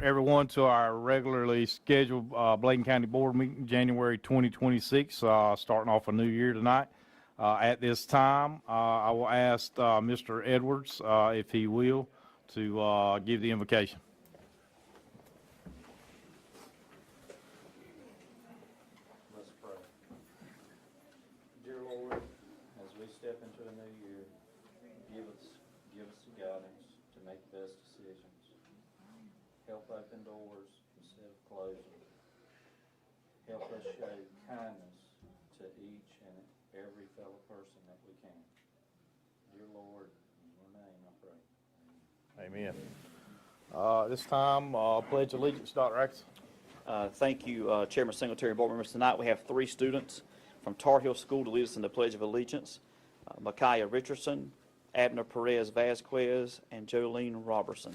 everyone to our regularly scheduled Bladen County Board meeting, January 2026, starting off a new year tonight. At this time, I will ask Mr. Edwards, if he will, to give the invocation. Let's pray. Dear Lord, as we step into a new year, give us the guidance to make the best decisions. Help open doors instead of closing. Help us show kindness to each and every fellow person that we can. Dear Lord, in your name I pray. Amen. This time, pledge allegiance, Dr. Atkins. Thank you, Chairman Singletary and board members. Tonight we have 3 students from Tar Heel School to lead us in the Pledge of Allegiance. Micaiah Richardson, Abner Perez Vasquez, and Jolene Robertson.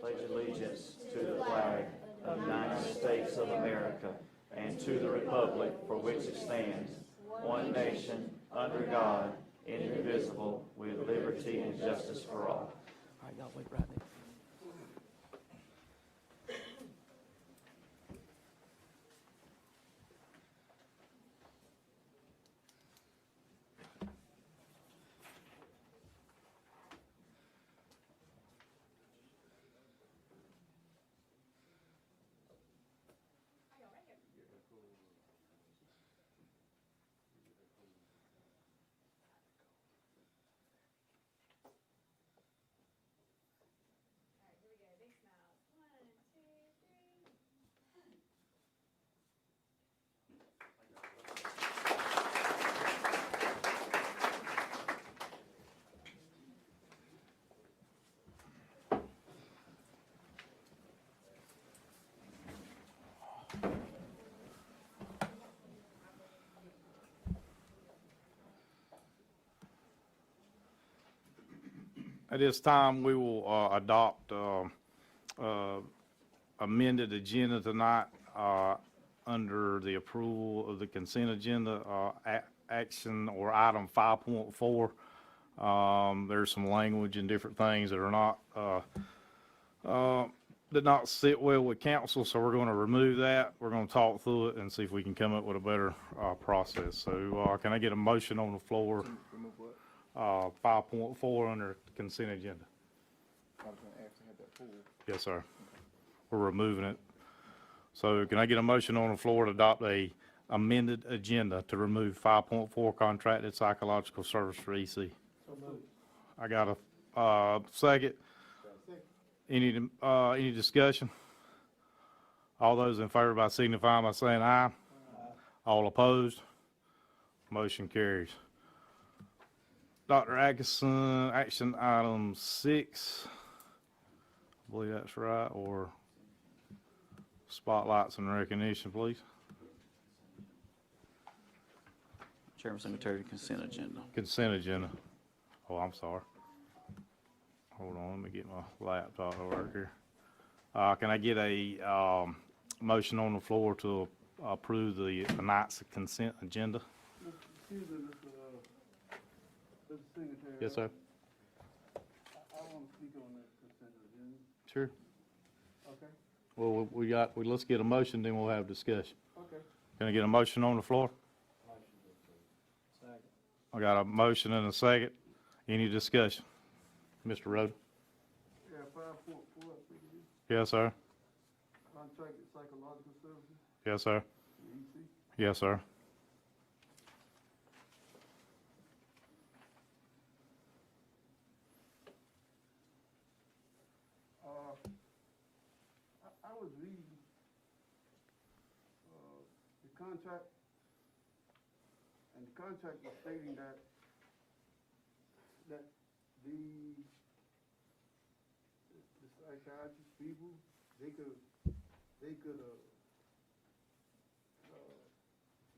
Pledge allegiance to the flag of the United States of America and to the republic for which it stands, one nation, under God, indivisible, with liberty and justice for all. All right, y'all wait right there. At this time, we will adopt amended agenda tonight under the approval of the consent agenda action or item 5.4. There's some language and different things that are not did not sit well with council, so we're going to remove that. We're going to talk through it and see if we can come up with a better process. So can I get a motion on the floor? 5.4 under consent agenda. I was gonna ask to have that pulled. Yes, sir. We're removing it. So can I get a motion on the floor to adopt a amended agenda to remove 5.4 contracted psychological service for EC? So moved. I got a second. Any discussion? All those in favor by signifying by saying aye. All opposed? Motion carries. Dr. Atkinson, action item 6, I believe that's right, or spotlights and recognition, please. Chairman Secretary, consent agenda. Consent agenda. Oh, I'm sorry. Hold on, let me get my laptop to work here. Can I get a motion on the floor to approve tonight's consent agenda? Excuse me, Mr. Secretary. Yes, sir. I want to speak on that consent agenda. Sure. Okay, Well, let's get a motion, then we'll have discussion. okay. Can I get a motion on the floor? Second. I got a motion and a second. Any discussion? Mr. Rhoda? Yeah, 5.4, I think it is. Yes, sir. Contracted psychological services, Yes, sir. EC. Yes, sir. I was reading, the contract, and the contract was stating that the psychiatrist people, they could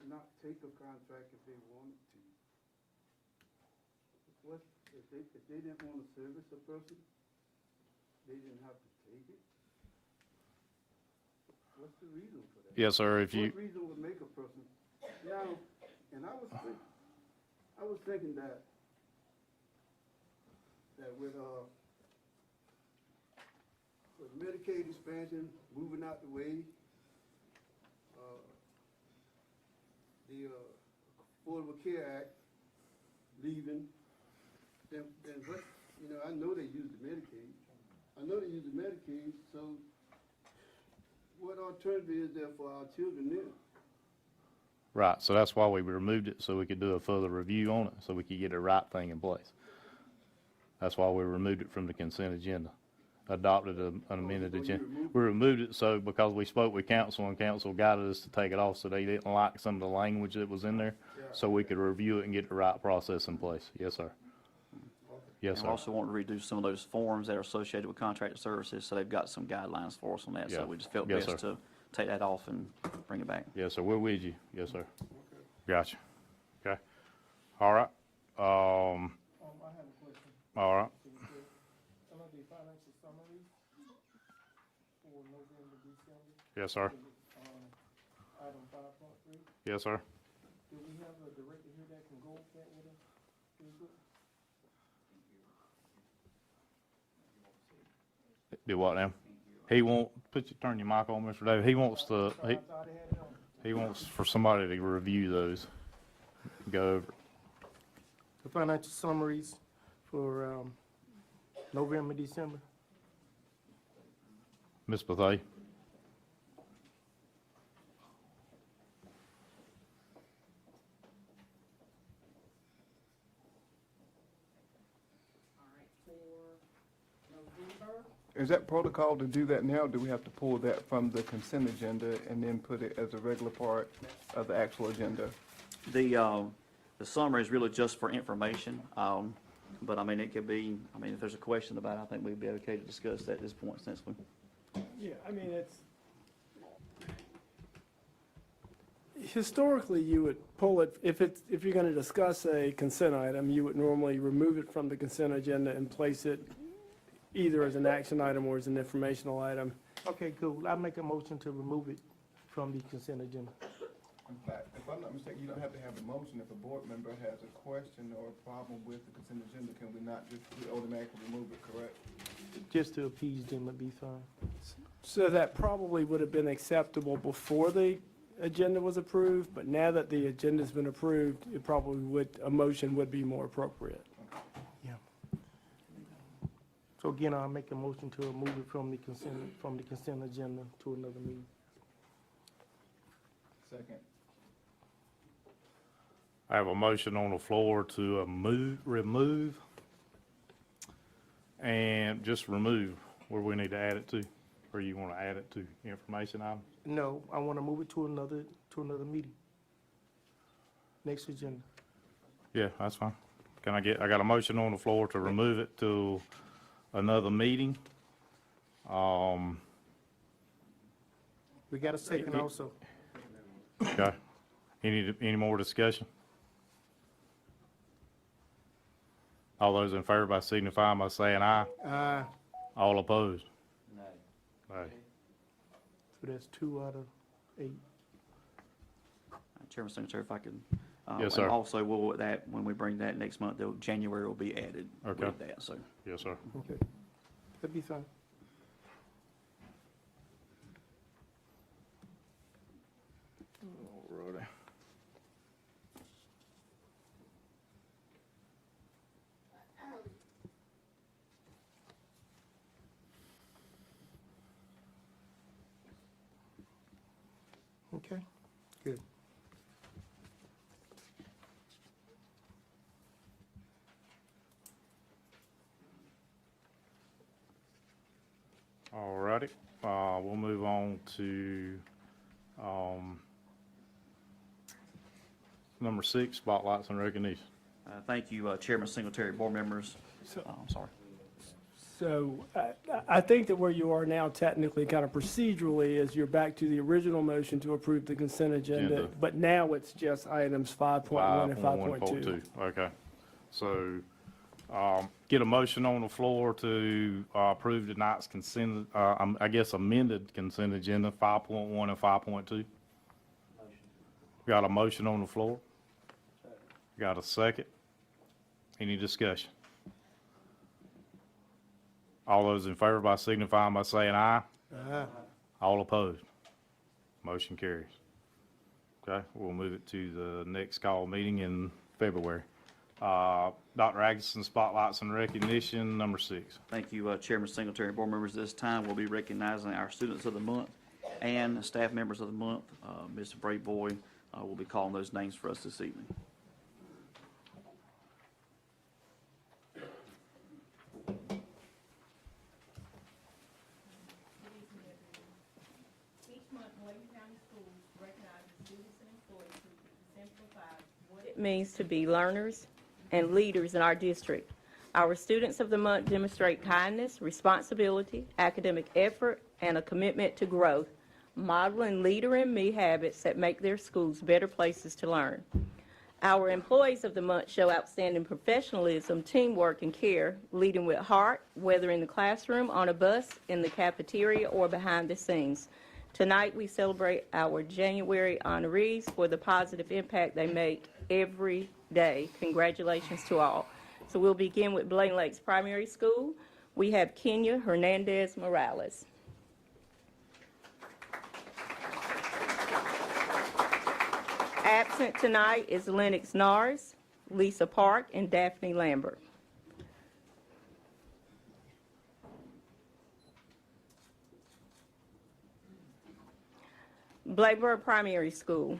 not take a contract if they wanted to. If they didn't want to service a person, they didn't have to take it. What's the reason for that? Yes, sir, if you, What reason would make a person, now, and I was thinking that with Medicaid expansion, moving out the way, the Affordable Care Act leaving, then what, you know, I know they use the Medicaid, so what alternative is there for our children then? right, so that's why we removed it, so we could do a further review on it, so we could get the right thing in place. That's why we removed it from the consent agenda, adopted an amended so you agenda. removed We removed it so because we spoke with council and council guided us to take it off, so they didn't like some of the language that was in there, so we could review it and get the right process in place. Yes, sir. Yes, And sir. we also want to reduce some of those forms that are associated with contracted services, so they've got some guidelines for us on that. Yeah. So we just felt Yes, best sir. to take that off and bring it back. Yes, sir, we're with you. Yes, sir. Gotcha. Okay. All right. I have a question. All right. Some of the financial summaries for November, December, Yes, sir. item 5.3. Yes, sir. Do we have a director here that can go over that with us? Real quick? Do what now? He won't, turn your mic on, Mr. Davis. He wants to, I thought I had it on. he wants for somebody to review those, go over. it. The financial summaries for November, December. Ms. Bethay? Is that protocol to do that now? Do we have to pull that from the consent agenda and then put it as a regular part of the actual agenda? The summary is really just for information, but I mean, it could be, I mean, if there's a question about it, I think we'd be okay to discuss that at this point since we. Yeah, I mean, historically, you would pull it, if you're gonna discuss a consent item, you would normally remove it from the consent agenda and place it either as an action item or as an informational item. Okay, cool. I make a motion to remove it from the consent agenda. In fact, if I'm not mistaken, you don't have to have a motion. If a board member has a question or a problem with the consent agenda, can we not just automatically remove it, correct? Just to appease them would be fine. So that probably would have been acceptable before the agenda was approved, but now that the agenda's been approved, it probably would, a motion would be more appropriate. Yeah. So again, I'll make a motion to remove it from the consent agenda to another meeting. Second. I have a motion on the floor to remove, and just remove where we need to add it to, or you want to add it to information item? No, I want to move it to another meeting. Next agenda. Yeah, that's fine. I got a motion on the floor to remove it to another meeting. We got a second also. Okay. Any more discussion? All those in favor by signifying by saying aye. All opposed? No. Aye. So that's 2 out of 8. Chairman Secretary, if I could. Yes, and sir. Also, we'll, that, when we bring that next month, January will be added Okay. with that, so. Yes, sir. Okay. That'd be fine. Alrighty. Okay, good. Alrighty, we'll move on to, number 6, spotlights and recognition. Thank you, Chairman Singletary, board members. So- I'm sorry. So I think that where you are now technically, kind of procedurally, is you're back to the original motion to approve the consent agenda, Agenda. but now it's just items 5.1 and 5.2. 5.1.2. Okay, so Get a motion on the floor to approve tonight's consent, I guess amended consent agenda 5.1 and 5.2. Got a motion on the floor? Got a second? Any discussion? All those in favor by signifying by saying aye. Aye. All opposed? Motion carries. Okay, we'll move it to the next call meeting in February. Dr. Atkinson, spotlights and recognition, number 6. Thank you, Chairman Singletary. Board members, this time we'll be recognizing our Students of the Month and Staff Members of the Month. Mr. Brayboy will be calling those names for us this evening. Each month, Bladen County Schools recognizes students and employees who exemplify what it means to be learners and leaders in our district. Our Students of the Month demonstrate kindness, responsibility, academic effort, and a commitment to growth, modeling leader in me habits that make their schools better places to learn. Our Employees of the Month show outstanding professionalism, teamwork, and care, leading with heart, whether in the classroom, on a bus, in the cafeteria, or behind the scenes. Tonight, we celebrate our January honorees for the positive impact they make every day. Congratulations to all. So we'll begin with Blaine Lakes Primary School. We have Kenya Hernandez Morales. Absent tonight is Lennox Nars, Lisa Park, and Daphne Lambert. Blackbird Primary School,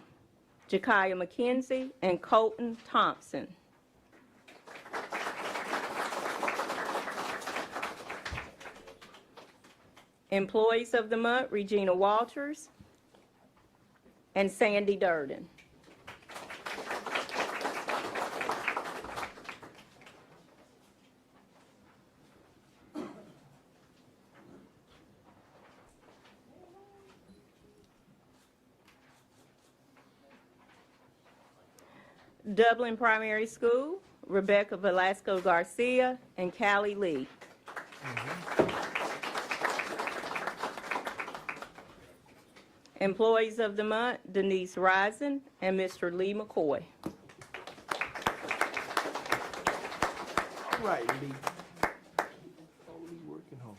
Jakaya McKenzie and Colton Thompson. Employees of the Month, Regina Walters and Sandy Durden. Dublin Primary School, Rebecca Velasco Garcia and Callie Lee. Employees of the Month, Denise Risen and Mr. Lee McCoy. Right, Lee. Only working home.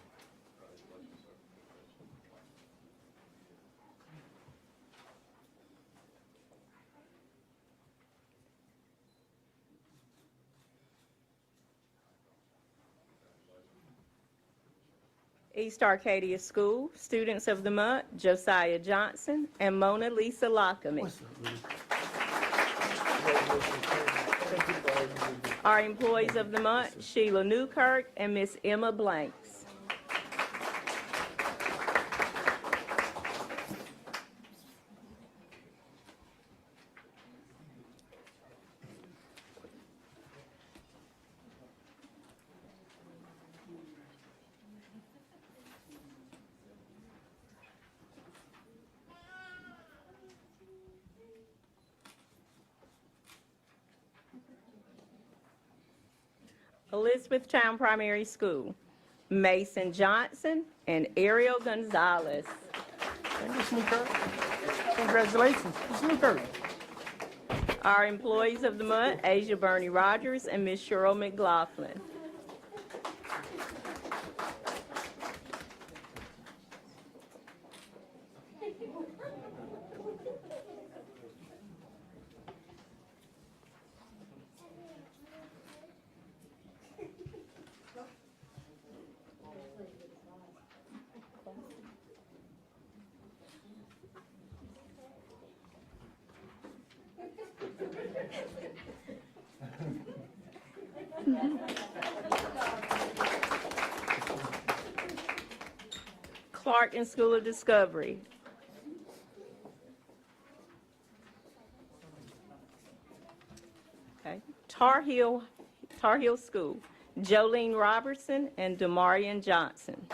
East Arcadia School, Students of the Month, Josiah Johnson and Mona Lisa Lockamy. Our Employees of the Month, Sheila Newkirk and Miss Emma Blanks. Elizabethtown Primary School, Mason Johnson and Ariel Gonzalez. Miss Newkirk. Congratulations, Miss Newkirk. Our Employees of the Month, Asia Bernie Rogers and Miss Cheryl McLaughlin. Clark School of Discovery. Okay. Tar Heel School, Jolene Robertson and Demarian Johnson.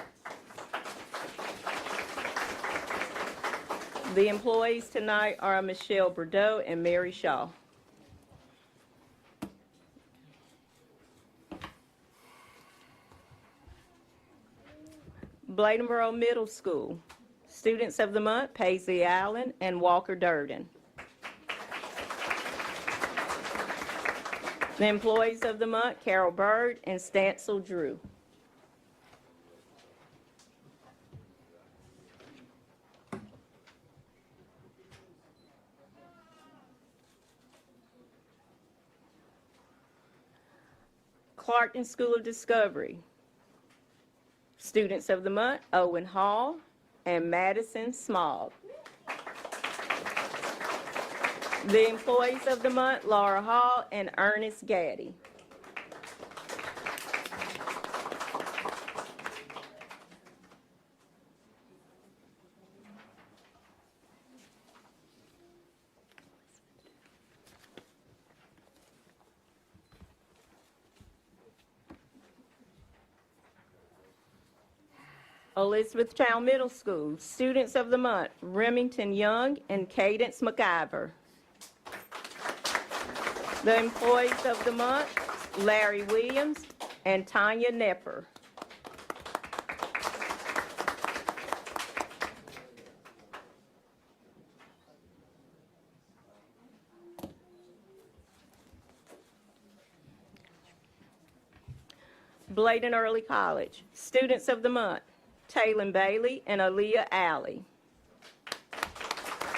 The employees tonight are Michelle Bordeaux and Mary Shaw. Bladenboro Middle School. Students of the Month, Paisley Allen and Walker Durden. The Employees of the Month, Carol Bird and Stancil Drew. Clarkton School of Discovery. Students of the Month, Owen Hall and Madison Small. The Employees of the Month, Laura Hall and Ernest Gaddy. Elizabethtown Middle School, Students of the Month, Remington Young and Cadence McIver. The Employees of the Month, Larry Williams and Tanya Nepper. Bladen Early College, Students of the Month, Taylor Bailey and Aaliyah Alley.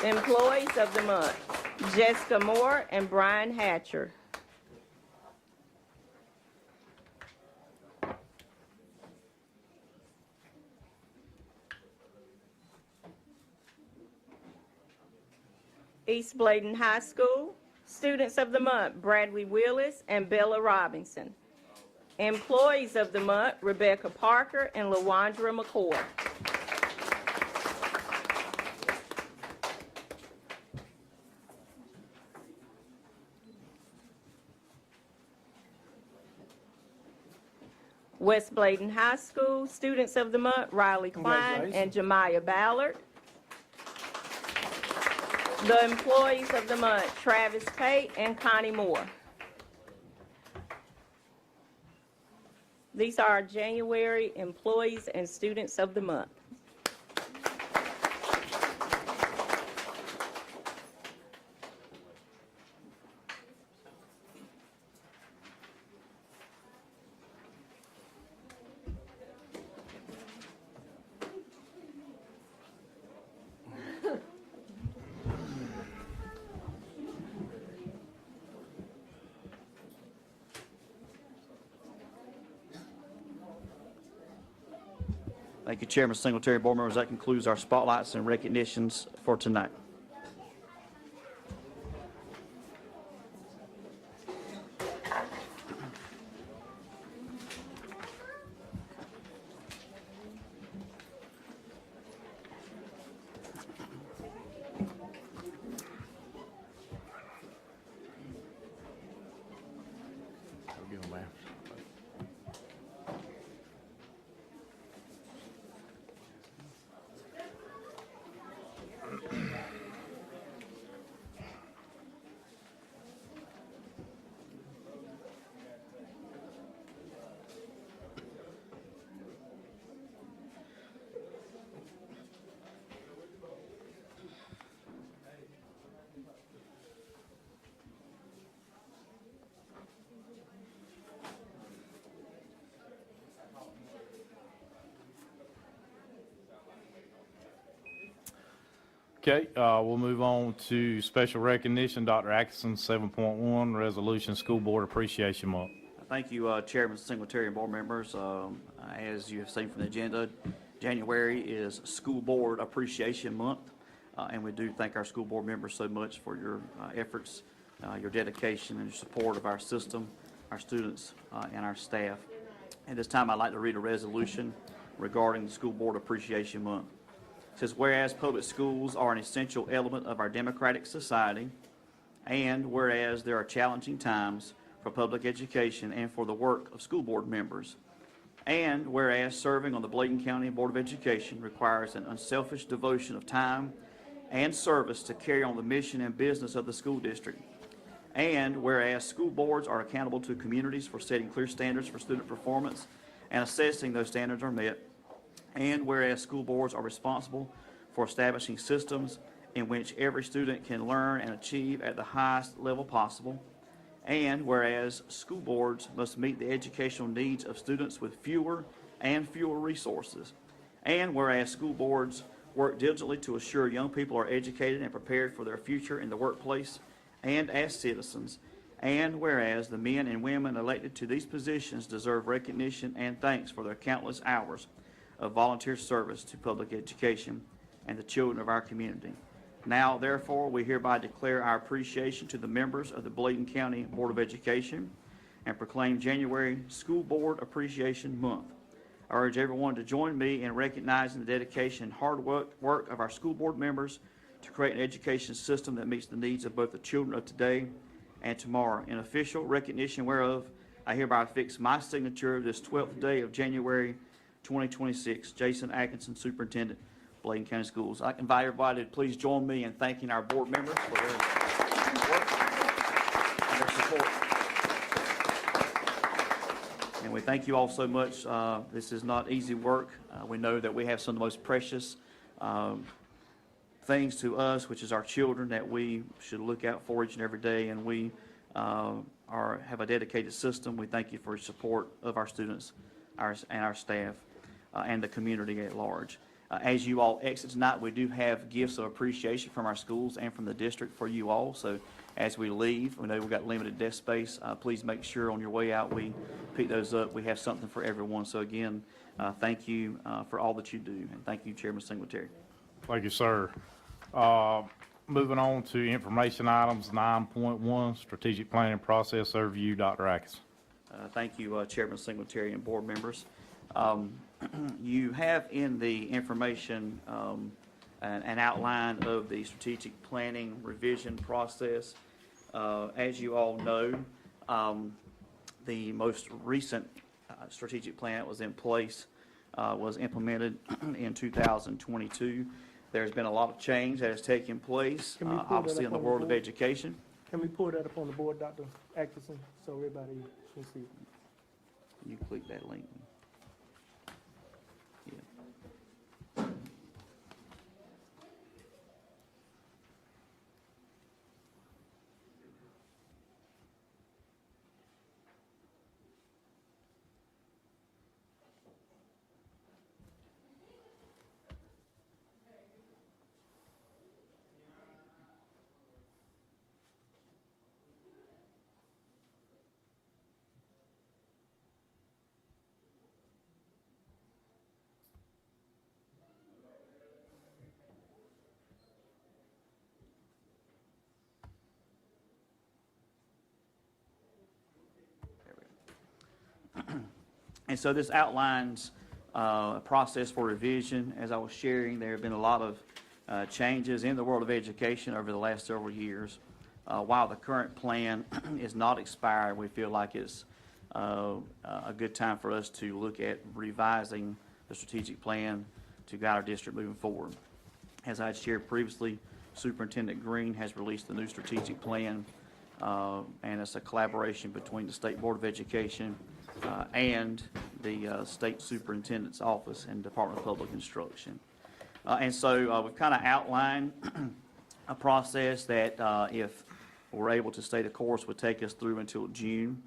Employees of the Month, Jessica Moore and Brian Hatcher. East Bladen High School, Students of the Month, Bradley Willis and Bella Robinson. Employees of the Month, Rebecca Parker and LaWandra McCoy. West Bladen High School, Students of the Month, Riley Klein and Jemiah Ballard. The Employees of the Month, Travis Pate and Connie Moore. These are our January Employees and Students of the Month. Thank you, Chairman Singletary. Board members, that concludes our spotlights and recognitions for tonight. Okay, we'll move on to special recognition. Dr. Atkinson, 7.1, Resolution School Board Appreciation Month. Thank you, Chairman Singletary and board members. As you have seen from the agenda, January is School Board Appreciation Month, and we do thank our school board members so much for your efforts, your dedication, and your support of our system, our students, and our staff. At this time, I'd like to read a resolution regarding the School Board Appreciation Month. It says, whereas public schools are an essential element of our democratic society, and whereas there are challenging times for public education and for the work of school board members, and whereas serving on the Bladen County Board of Education requires an unselfish devotion of time and service to carry on the mission and business of the school district, and whereas school boards are accountable to communities for setting clear standards for student performance and assessing those standards are met, And whereas school boards are responsible for establishing systems in which every student can learn and achieve at the highest level possible. And whereas school boards must meet the educational needs of students with fewer and fewer resources. And whereas school boards work diligently to assure young people are educated and prepared for their future in the workplace and as citizens. And whereas the men and women elected to these positions deserve recognition and thanks for their countless hours of volunteer service to public education and the children of our community. Now, therefore, we hereby declare our appreciation to the members of the Bladen County Board of Education and proclaim January School Board Appreciation Month. I urge everyone to join me in recognizing the dedication and hard work of our school board members to create an education system that meets the needs of both the children of today and tomorrow. In official recognition whereof, I hereby affix my signature this 12th day of January 2026. Jason Atkinson, Superintendent, Bladen County Schools. I invite everybody to please join me in thanking our board members for their work and their support. And we thank you all so much. This is not easy work. We know that we have some of the most precious things to us, which is our children, that we should look out for each and every day, and we have a dedicated system. We thank you for your support of our students and our staff and the community at large. As you all exit tonight, we do have gifts of appreciation from our schools and from the district for you all. So as we leave, we know we've got limited desk space. Please make sure on your way out we pick those up. We have something for everyone. So again, thank you for all that you do, and thank you, Chairman Singletary. Thank you, sir. Moving on to information items, 9.1, strategic planning process overview. Dr. Atkins. Thank you, Chairman Singletary and board members. You have in the information an outline of the strategic planning revision process. As you all know, the most recent strategic plan that was in place was implemented in 2022. There's been a lot of change that has taken place, Can we pull that obviously in up the on the world of board? education. Can we pull that up on the board, Dr. Atkinson, so everybody can see? You click that link. Yeah. And so this outlines a process for revision. As I was sharing, there have been a lot of changes in the world of education over the last several years. While the current plan is not expired, we feel like it's a good time for us to look at revising the strategic plan to guide our district moving forward. As I had shared previously, Superintendent Green has released the new strategic plan, and it's a collaboration between the State Board of Education and the State Superintendent's Office and Department of Public Instruction. And so we've kind of outlined a process that if we're able to stay the course would take us through until June.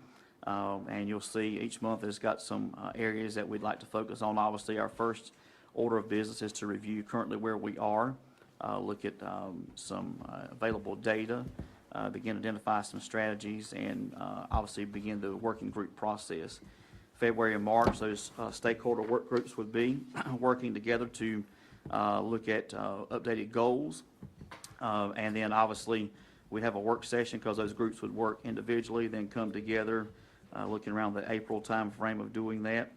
And you'll see each month has got some areas that we'd like to focus on. Obviously, our first order of business is to review currently where we are, look at some available data, begin to identify some strategies, and obviously begin the working group process. February and March, those stakeholder work groups would be working together to look at updated goals. And then obviously we'd have a work session because those groups would work individually, then come together, looking around the April time frame of doing that.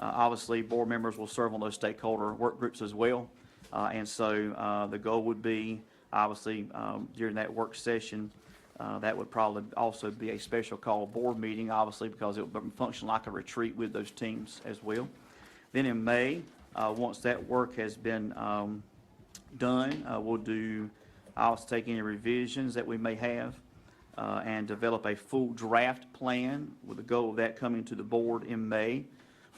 Obviously, board members will serve on those stakeholder work groups as well. And so the goal would be, obviously, during that work session, that would probably also be a special call board meeting, obviously, because it would function like a retreat with those teams as well. Then in May, once that work has been done, I'll take any revisions that we may have and develop a full draft plan with the goal of that coming to the board in May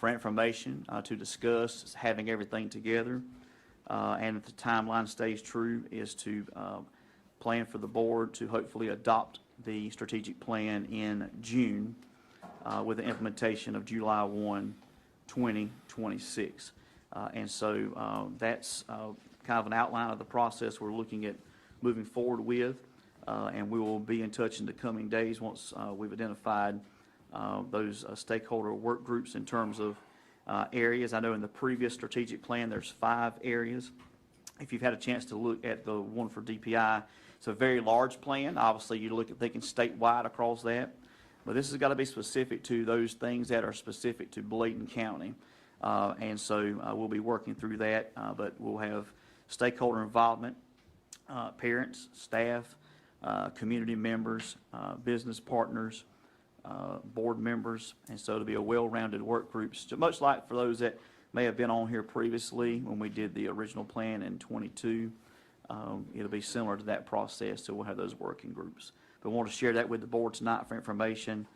for information, to discuss, having everything together. And if the timeline stays true, is to plan for the board to hopefully adopt the strategic plan in June with the implementation of July 1, 2026. And so that's kind of an outline of the process we're looking at moving forward with. And we will be in touch in the coming days once we've identified those stakeholder work groups in terms of areas. I know in the previous strategic plan, there's 5 areas. If you've had a chance to look at the one for DPI, it's a very large plan. Obviously, you look at thinking statewide across that. But this has got to be specific to those things that are specific to Bladen County. And so we'll be working through that, but we'll have stakeholder involvement, parents, staff, community members, business partners, board members, and so it'll be a well-rounded work group, much like for those that may have been on here previously when we did the original plan in 22. It'll be similar to that process, so we'll have those working groups. But we want to share that with the board tonight for information,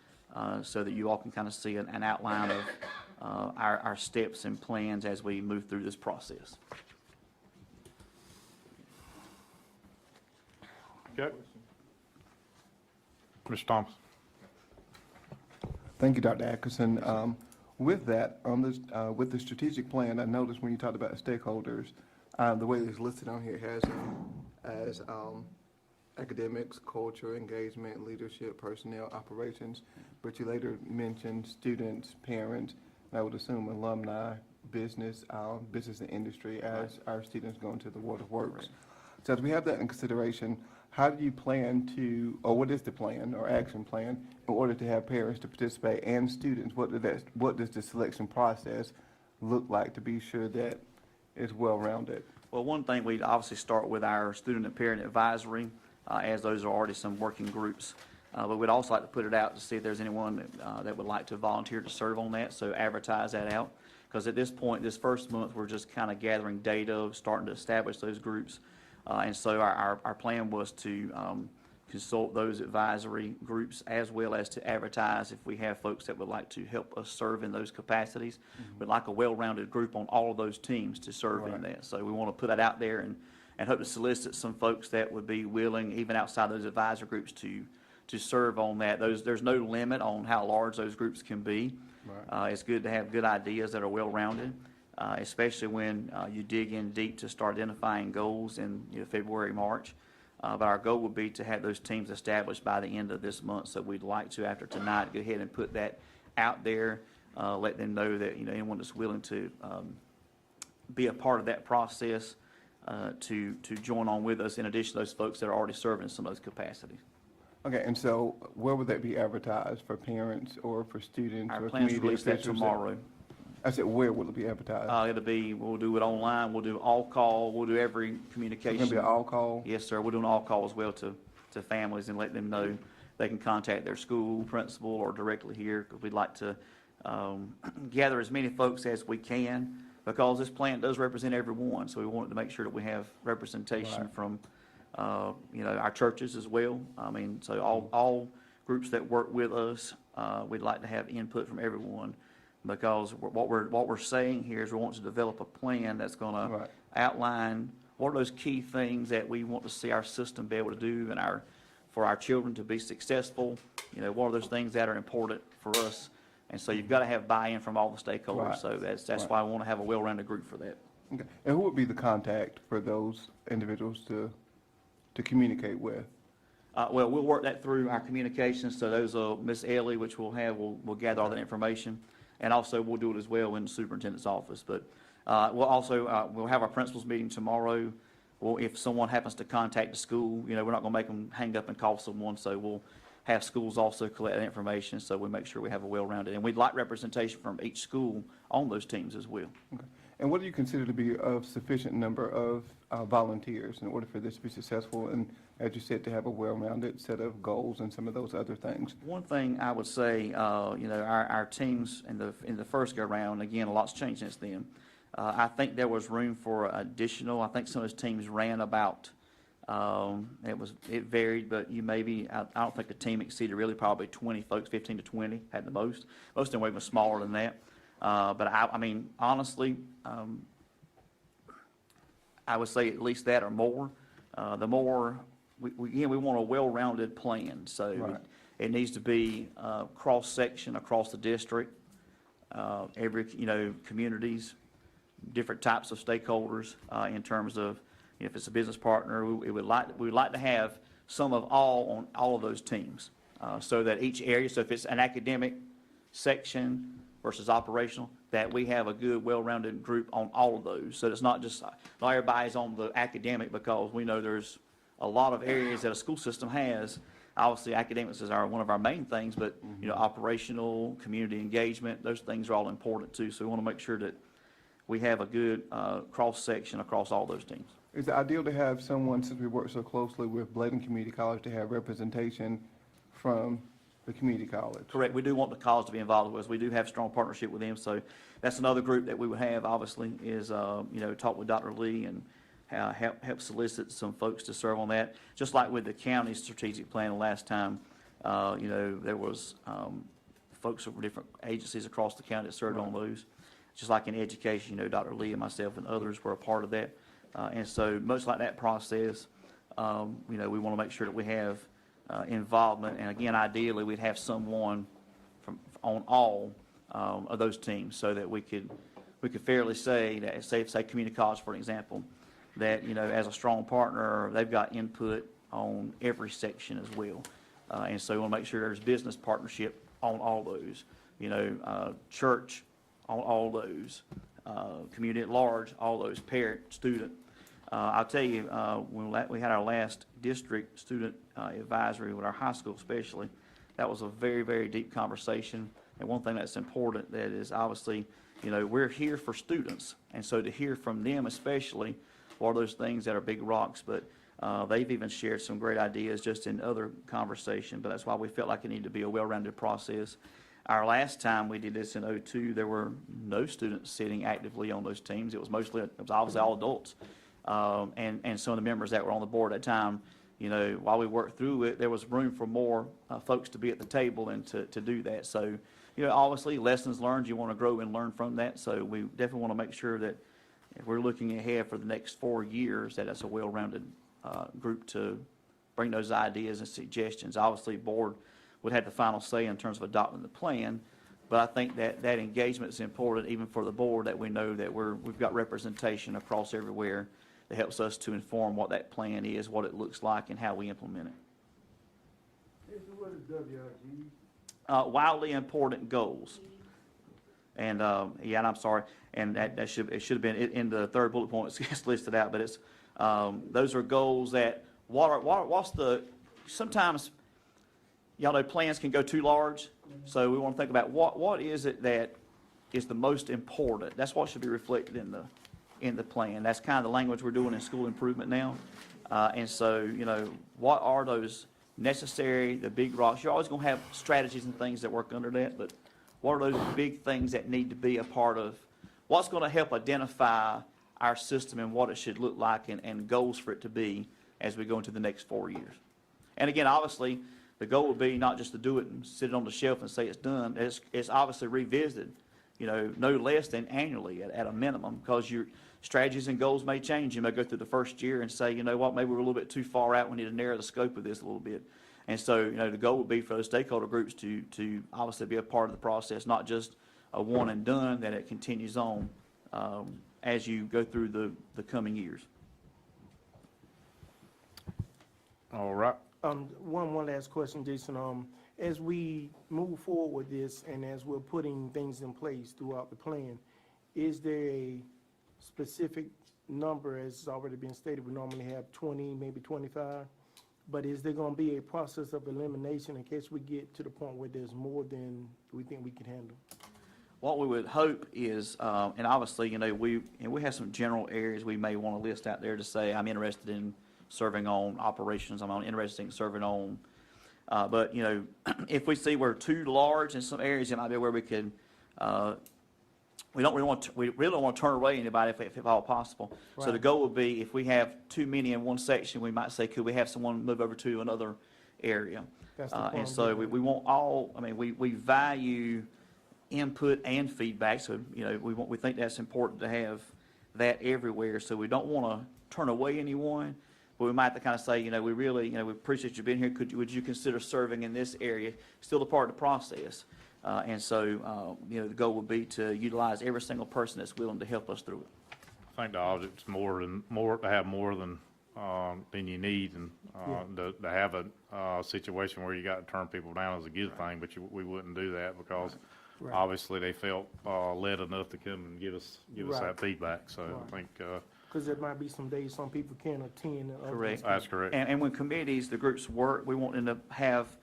so that you all can kind of see an outline of our steps and plans as we move through this process. Okay. Mr. Thomas. Thank you, Dr. Atkinson. With that, on this, with the strategic plan, I noticed when you talked about stakeholders, the way it's listed on here has as academics, culture, engagement, leadership, personnel, operations, but you later mentioned students, parents, and I would assume alumni, business, business and industry as our students go into the world of works. Right. So as we have that in consideration, how do you plan to, or what is the plan or action plan in order to have parents to participate and students? What does the selection process look like to be sure that it's well-rounded? Well, one thing, we'd obviously start with our student and parent advisory, as those are already some working groups. But we'd also like to put it out to see if there's anyone that would like to volunteer to serve on that, so advertise that out. Because at this point, this first month, we're just kind of gathering data, starting to establish those groups. And so our plan was to consult those advisory groups as well as to advertise if we have folks that would like to help us serve in those capacities. We'd like a well-rounded group on all of those teams to serve in that. So we want to put that out there and hope to solicit some folks that would be willing, even outside those advisory groups, to serve on that. There's no limit on how large those groups can be. Right. It's good to have good ideas that are well-rounded. Especially when you dig in deep to start identifying goals in February, March. But our goal would be to have those teams established by the end of this month. So we'd like to, after tonight, go ahead and put that out there, let them know that anyone that's willing to be a part of that process to join on with us, in addition to those folks that are already serving in some of those capacities. Okay, and so where would that be advertised, for parents or for students Our or plans to community release that officials? tomorrow. I said, where will it be advertised? We'll do it online, we'll do all call, we'll do every It's communication. gonna be an all call? Yes, sir. We're doing all call as well to families and let them know they can contact their school principal or directly here, because we'd like to gather as many folks as we can, because this plant does represent everyone. So we wanted to make sure that we have representation Right. from, our churches as well. I mean, so all groups that work with us, we'd like to have input from everyone. Because what we're saying here is we want to develop a plan that's going to Right. outline what are those key things that we want to see our system be able to do and for our children to be successful. What are those things that are important for us? And so you've got to have buy-in from all the stakeholders. Right. So that's Right. why I want to have a well-rounded group for that. Okay. And who would be the contact for those individuals to communicate with? Well, we'll work that through our communications. So those Miss Ellie, which we'll gather all that information. And also, we'll do it as well in the superintendent's office. But we'll have our principals meeting tomorrow. Well, if someone happens to contact the school, we're not going to make them hang up and call someone. So we'll have schools also collect that information, so we make sure we have a well-rounded. And we'd like representation from each school on those teams as well. Okay. And what do you consider to be a sufficient number of volunteers in order for this to be successful and, as you said, to have a well-rounded set of goals and some of those other things? One thing I would say, our teams in the first go-round, again, a lot's changed since then. I think there was room for additional. I think some of those teams ran about, it varied, but I don't think the team exceeded really probably 20 folks, 15 to 20 at the most. Most of them were even smaller than that. But I mean, honestly, I would say at least that or more. The more, again, we want a well-rounded plan, so Right. it needs to be cross-section across the district, every, communities, different types of stakeholders, in terms of, if it's a business partner, we would like to have some of all on all of those teams, so that each area, so if it's an academic section versus operational, that we have a good, well-rounded group on all of those. So it's not just, not everybody's on the academic, because we know there's a lot of areas that a school system has. Obviously, academics is one of our main things, but, operational, community engagement, those things are all important too. So we want to make sure that we have a good cross-section across all those teams. Is it ideal to have someone, since we work so closely with Bladen Community College, to have representation from the community college? Correct. We do want the college to be involved with us. We do have strong partnership with them. So that's another group that we would have, obviously, is, talk with Dr. Lee and help solicit some folks to serve on that. Just like with the county strategic plan the last time, there was folks from different agencies across the county that served on those. Just like in education, Dr. Lee and myself and others were a part of that. And so much like that process, we want to make sure that we have involvement. And again, ideally, we'd have someone on all of those teams, so that we could fairly say that, say community college, for example, that, as a strong partner, they've got input on every section as well. And so we want to make sure there's business partnership on all those, church on all those, community at large, all those, parent, student. I'll tell you, when we had our last district student advisory with our high school especially, that was a very, very deep conversation. And one thing that's important, that is obviously, we're here for students. And so to hear from them especially, what are those things that are big rocks, but they've even shared some great ideas just in other conversation. But that's why we felt like it needed to be a well-rounded process. Our last time we did this in 2002, there were no students sitting actively on those teams. It was obviously all adults. And some of the members that were on the board at that time, while we worked through it, there was room for more folks to be at the table and to do that. So, obviously, lessons learned, you want to grow and learn from that. So we definitely want to make sure that if we're looking ahead for the next 4 years, that it's a well-rounded group to bring those ideas and suggestions. Obviously, board would have the final say in terms of adopting the plan, but I think that engagement is important even for the board, that we know that we've got representation across everywhere that helps us to inform what that plan is, what it looks like, and how we implement it. What is WIG? Wildly important goals. And, and I'm sorry, and it should have been in the third bullet point, it's listed out, but it's, those are goals that, sometimes, y'all know plans can go too large, so we want to think about what is it that is the most important. That's what should be reflected in the plan. That's kind of the language we're doing in school improvement now. And so, what are those necessary, the big rocks? You're always going to have strategies and things that work under that, but what are those big things that need to be a part of? What's going to help identify our system and what it should look like, and goals for it to be as we go into the next 4 years? And again, obviously, the goal would be not just to do it and sit it on the shelf and say it's done. It's obviously revisited, no less than annually at a minimum, because your strategies and goals may change. You may go through the first year and say, maybe we're a little bit too far out. We need to narrow the scope of this a little bit. And so, the goal would be for those stakeholder groups to obviously be a part of the process, not just a one and done, that it continues on as you go through the coming years. All right. One last question, Jason. As we move forward with this, and as we're putting things in place throughout the plan, is there a specific number, as it's already been stated, we normally have 20, maybe 25, but is there going to be a process of elimination in case we get to the point where there's more than we think we can handle? What we would hope is, and obviously, we have some general areas we may want to list out there to say, I'm interested in serving on operations, I'm interested in serving on, but, if we see we're too large in some areas, it might be where we could, we really don't want to turn away anybody if at all possible. So the goal would be, if we have too many in one section, we might say, could we have someone move over to another area? That's the point And so we want all, we value input and feedback. So, we think that's important to have that everywhere. So we don't want to turn away anyone, but we might have to kind of say, we really, we appreciate you being here. Would you consider serving in this area? Still a part of the process. And so, the goal would be to utilize every single person that's willing to help us through it. I think the audit's to have more than you need, and to have a situation where you got to turn people down is a good thing, but we wouldn't do that because Right. obviously they felt led enough to come and give us Right. that feedback. So I Right. think Because there might be some days some people can't attend. and others Correct. can. that's correct. And when committees, the groups work, we want them to have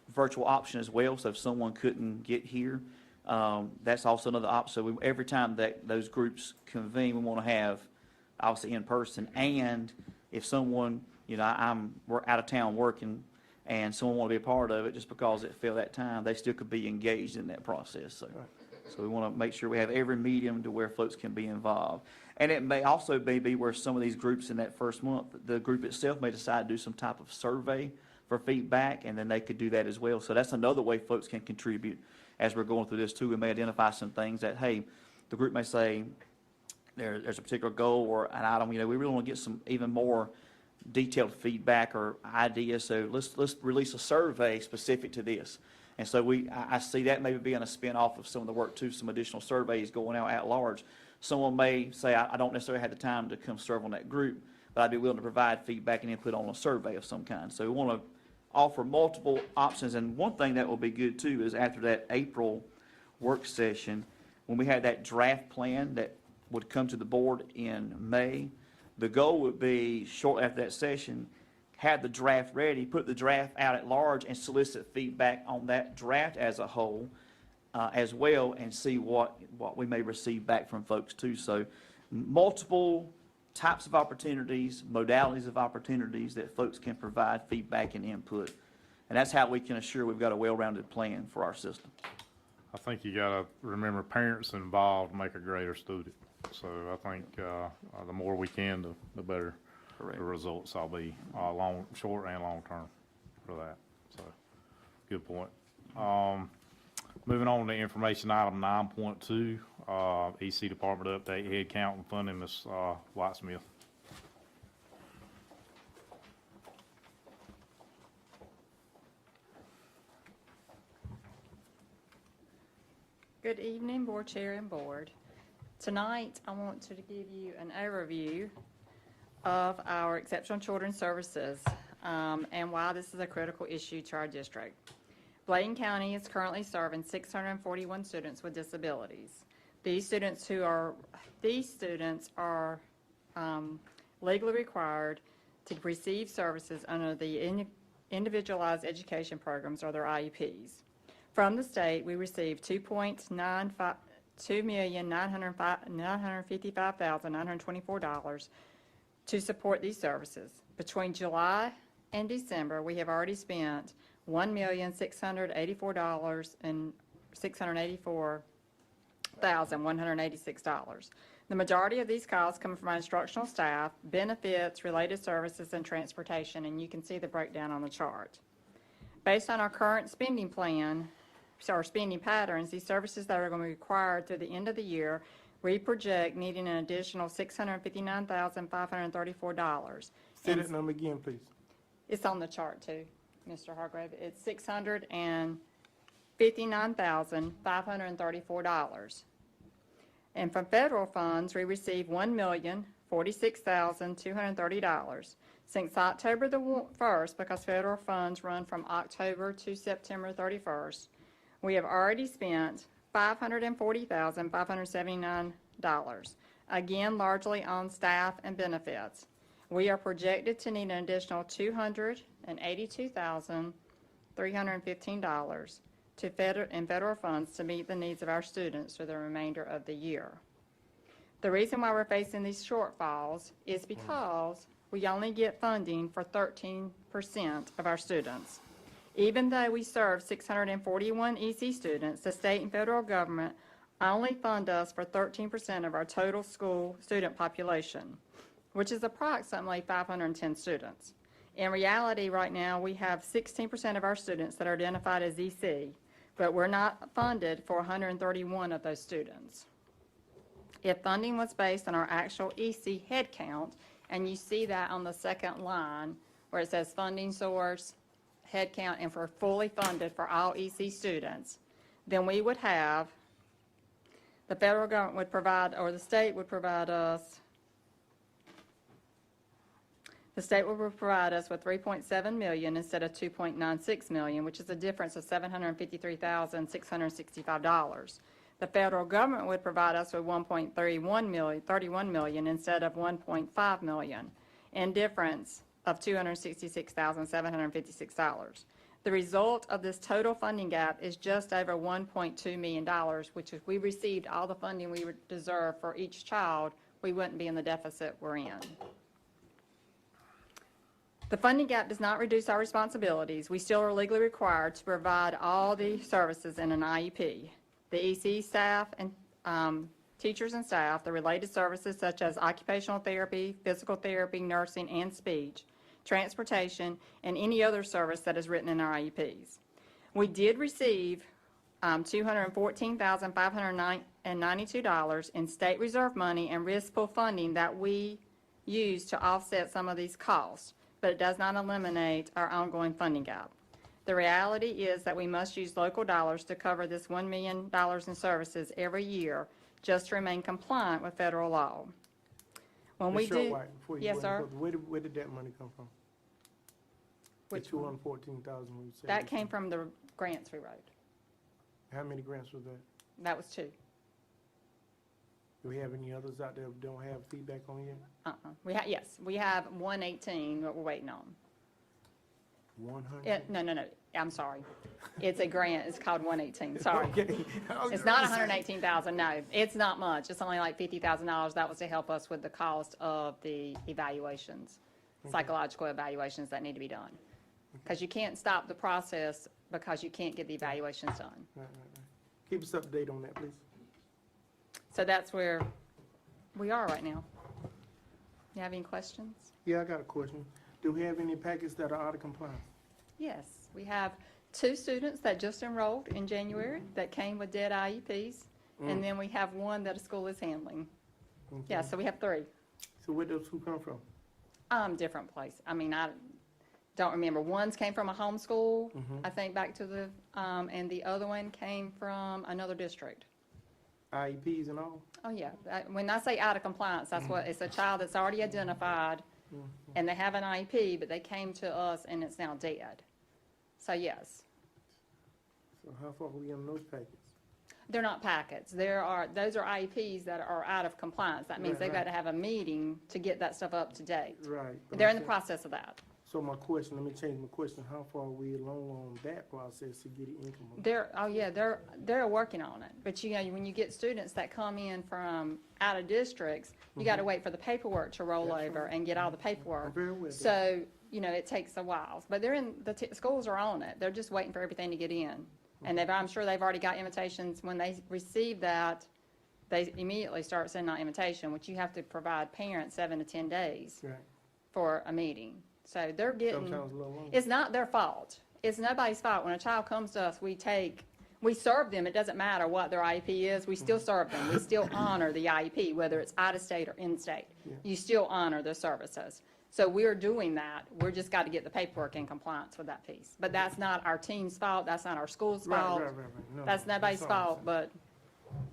virtual option as well. So if someone couldn't get here, that's also another option. So every time that those groups convene, we want to have obviously in person. And if someone, we're out of town working and someone want to be a part of it, just because it fell that time, they still could be engaged in that process. So we want to make sure we have every medium to where folks can be involved. And it may also be where some of these groups in that first month, the group itself may decide to do some type of survey for feedback, and then they could do that as well. So that's another way folks can contribute as we're going through this too. We may identify some things that, hey, the group may say there's a particular goal or an item, we really want to get some even more detailed feedback or ideas. So let's release a survey specific to this. And so I see that maybe being a spin-off of some of the work too, some additional surveys going out at large. Someone may say, I don't necessarily have the time to come serve on that group, but I'd be willing to provide feedback and input on a survey of some kind. So we want to offer multiple options. And one thing that will be good too is after that April work session, when we had that draft plan that would come to the board in May, the goal would be shortly after that session, have the draft ready, put the draft out at large and solicit feedback on that draft as a whole as well, and see what we may receive back from folks too. So multiple types of opportunities, modalities of opportunities that folks can provide feedback and input. And that's how we can assure we've got a well-rounded plan for our system. I think you gotta remember parents involved make a greater student. So I think the more we can, the better Correct. the results will be, short and long term for that. So, good point. Moving on to information item 9.2, EC Department update, head count and funding, Ms. Whitesmith. Good evening, Board Chair and Board. Tonight, I want to give you an overview of our Exceptional Children's Services and why this is a critical issue to our district. Bladen County is currently serving 641 students with disabilities. These students are legally required to receive services under the Individualized Education Programs, or their IEPs. From the state, we received $2,955,924 to support these services. Between July and December, we have already spent $1,684,186. The majority of these calls come from our instructional staff, benefits, related services, and transportation, and you can see the breakdown on the chart. Based on our current spending plan, or spending patterns, these services that are going to be required through the end of the year, we project needing an additional $659,534. Say that number again, please. It's on the chart too, Mr. Hargrave. It's $659,534. And from federal funds, we received $1,046,230. Since October the 1st, because federal funds run from October to September 31st, we have already spent $540,579, again, largely on staff and benefits. We are projected to need an additional $282,315 in federal funds to meet the needs of our students for the remainder of the year. The reason why we're facing these shortfalls is because we only get funding for 13% of our students. Even though we serve 641 EC students, the state and federal government only fund us for 13% of our total school student population, which is approximately 510 students. In reality, right now, we have 16% of our students that are identified as EC, but we're not funded for 131 of those students. If funding was based on our actual EC headcount, and you see that on the second line where it says funding source, headcount, and for fully funded for all EC students, then we would have, the federal government would provide, or the state would provide us, the state will provide us with $3.7 million instead of $2.96 million, which is a difference of $753,665. The federal government would provide us with $31 million instead of $1.5 million, and difference of $266,756. The result of this total funding gap is just over $1.2 million, which if we received all the funding we would deserve for each child, we wouldn't be in the deficit we're in. The funding gap does not reduce our responsibilities. We still are legally required to provide all the services in an IEP. The EC staff and teachers and staff, the related services such as occupational therapy, physical therapy, nursing, and speech, transportation, and any other service that is written in our IEPs. We did receive $214,592 in state reserve money and risk pool funding that we use to offset some of these costs, but it does not eliminate our ongoing funding gap. The reality is that we must use local dollars to cover this $1 million in services every year just to remain compliant with federal law. When we Ms. do, Shortwhite, before you yes, go any sir. further, where did that money come from? Which The one? 214,000 we said. That came from the grants we wrote. How many grants was that? That was 2. Do we have any others out there who don't have feedback on yet? Yes, we have 118 that we're waiting on. 100? No, I'm sorry. It's a grant, it's called 118, sorry. Okay. It's not 118,000, no, it's not much, it's only like $50,000. That was to help us with the cost of the evaluations, psychological evaluations that need to be done. Because you can't stop the process because you can't get the evaluations done. Right. Keep us up to date on that, please. So that's where we are right now. You have any questions? Yeah, I got a question. Do we have any packets that are out of compliance? Yes, we have 2 students that just enrolled in January that came with dead IEPs, and then we have 1 that a school is handling. Okay. Yeah, so we have 3. So where those 2 come from? Different place. I mean, I don't remember. One's came from a homeschool, I think back to the, and the other one came from another district. IEPs and all? Oh, yeah. When I say out of compliance, that's what, it's a child that's already identified, and they have an IEP, but they came to us and it's now dead. So, yes. So how far are we on those packets? They're not packets. Those are IEPs that are out of compliance. That means Right, they've got right. to have a meeting to get that stuff up to date. Right. but They're I'm in the saying- process of that. So my question, let me change my question. How far are we along on that process to get it income? They're working on it. But you know, when you get students that come in from out of districts, you got to wait for the paperwork to roll That's over right. and get all the paperwork. I'm very aware of that. So, you know, it takes a while. But schools are on it. They're just waiting for everything to get in. And I'm sure they've already got invitations. When they receive that, they immediately start sending out invitation, which you have to provide parents 7 to 10 days Right. for a meeting. So they're getting. Sometimes a little longer. It's not their fault. It's nobody's fault. When a child comes to us, we serve them. It doesn't matter what their IEP is. We still serve them. We still honor the IEP, whether it's out of state or in state. Yeah. You still honor the services. So we're doing that. We're just got to get the paperwork in compliance with that piece. But that's not our team's fault. That's not our school's fault. Right. No, That's nobody's all I'm fault, saying. but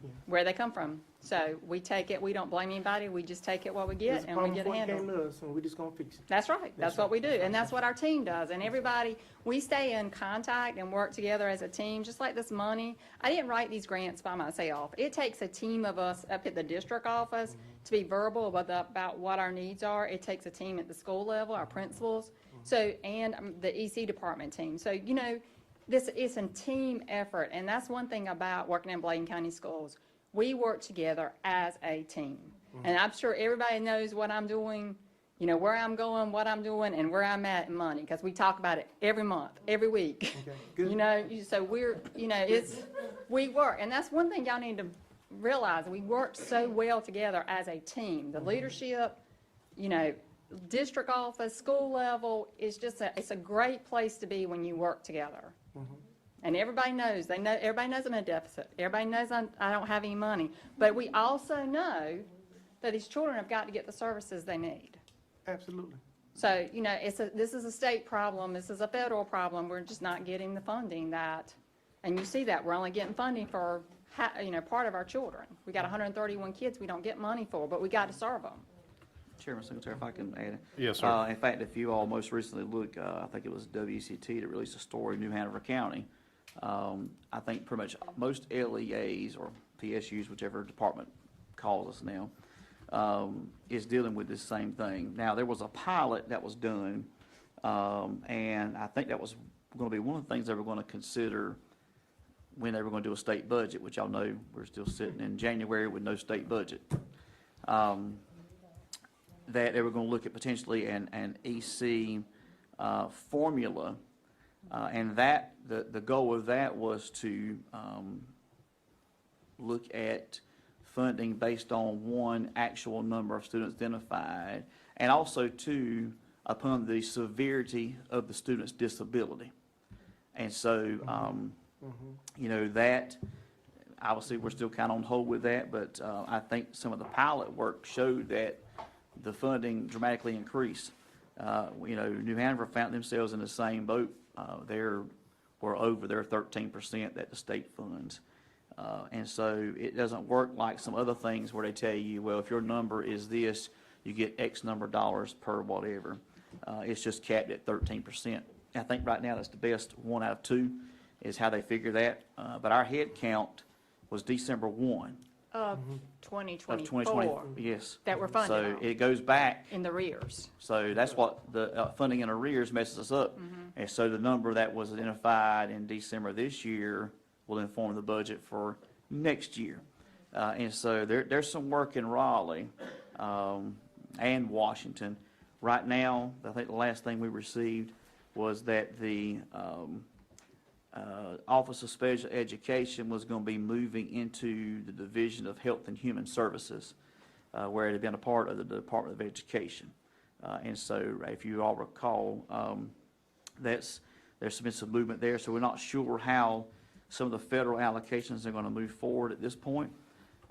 Yeah. where they come from. So we take it. We don't blame anybody. We just take it what we It's get a and we problem get it before it handled. came to us, and we're just gonna fix it. That's right. That's what we do. right. And that's what our team does. And everybody, we stay in contact and work together as a team, just like this money. I didn't write these grants by myself. It takes a team of us up at the district office to be verbal about what our needs are. It takes a team at the school level, our principals, and the EC department team. So, you know, this is a team effort. And that's one thing about working in Bladen County Schools. We work together as a team. And I'm sure everybody knows what I'm doing, you know, where I'm going, what I'm doing, and where I'm at in money, because we talk about it every month, every week. Okay, good. You know, so we work, and that's one thing y'all need to realize, we work so well together as a team. The leadership, you know, district office, school level, it's a great place to be when you work together. And everybody knows, everybody knows I'm in a deficit. Everybody knows I don't have any money. But we also know that these children have got to get the services they need. Absolutely. So, you know, this is a state problem, this is a federal problem, we're just not getting the funding that, and you see that, we're only getting funding for, part of our children. We got 131 kids we don't get money for, but we got to serve them. Chairman Singletary, if I can add. Yes, sir. In fact, if you all most recently look, I think it was WCT that released a story in New Hanover County. I think pretty much most LEAs or PSUs, whichever department calls us now, is dealing with this same thing. Now, there was a pilot that was done, and I think that was going to be one of the things they were going to consider when they were going to do a state budget, which y'all know we're still sitting in January with no state budget. That they were going to look at potentially an EC formula, and that the goal of that was to look at funding based on one actual number of students identified, and also two, upon the severity of the student's disability. And so, you know, that, obviously, we're still kind of on hold with that, but I think some of the pilot work showed that the funding dramatically increased. You know, New Hanover found themselves in the same boat. We're over their 13% that the state funds. And so it doesn't work like some other things where they tell you, well, if your number is this, you get X number of dollars per whatever. It's just capped at 13%. I think right now that's the best 1 out of 2 is how they figure that. But our head count was December 1 Of of 2024. 2020. Yes. That we're funding So on. it goes back. In the rears. So that's what the funding in arrears messes us up. And so the number that was identified in December this year will inform the budget for next year. And so there's some work in Raleigh and Washington. Right now, I think the last thing we received was that the Office of Special Education was going to be moving into the Division of Health and Human Services, where it had been a part of the Department of Education. And so if you all recall, there's been some movement there, so we're not sure how some of the federal allocations are going to move forward at this point.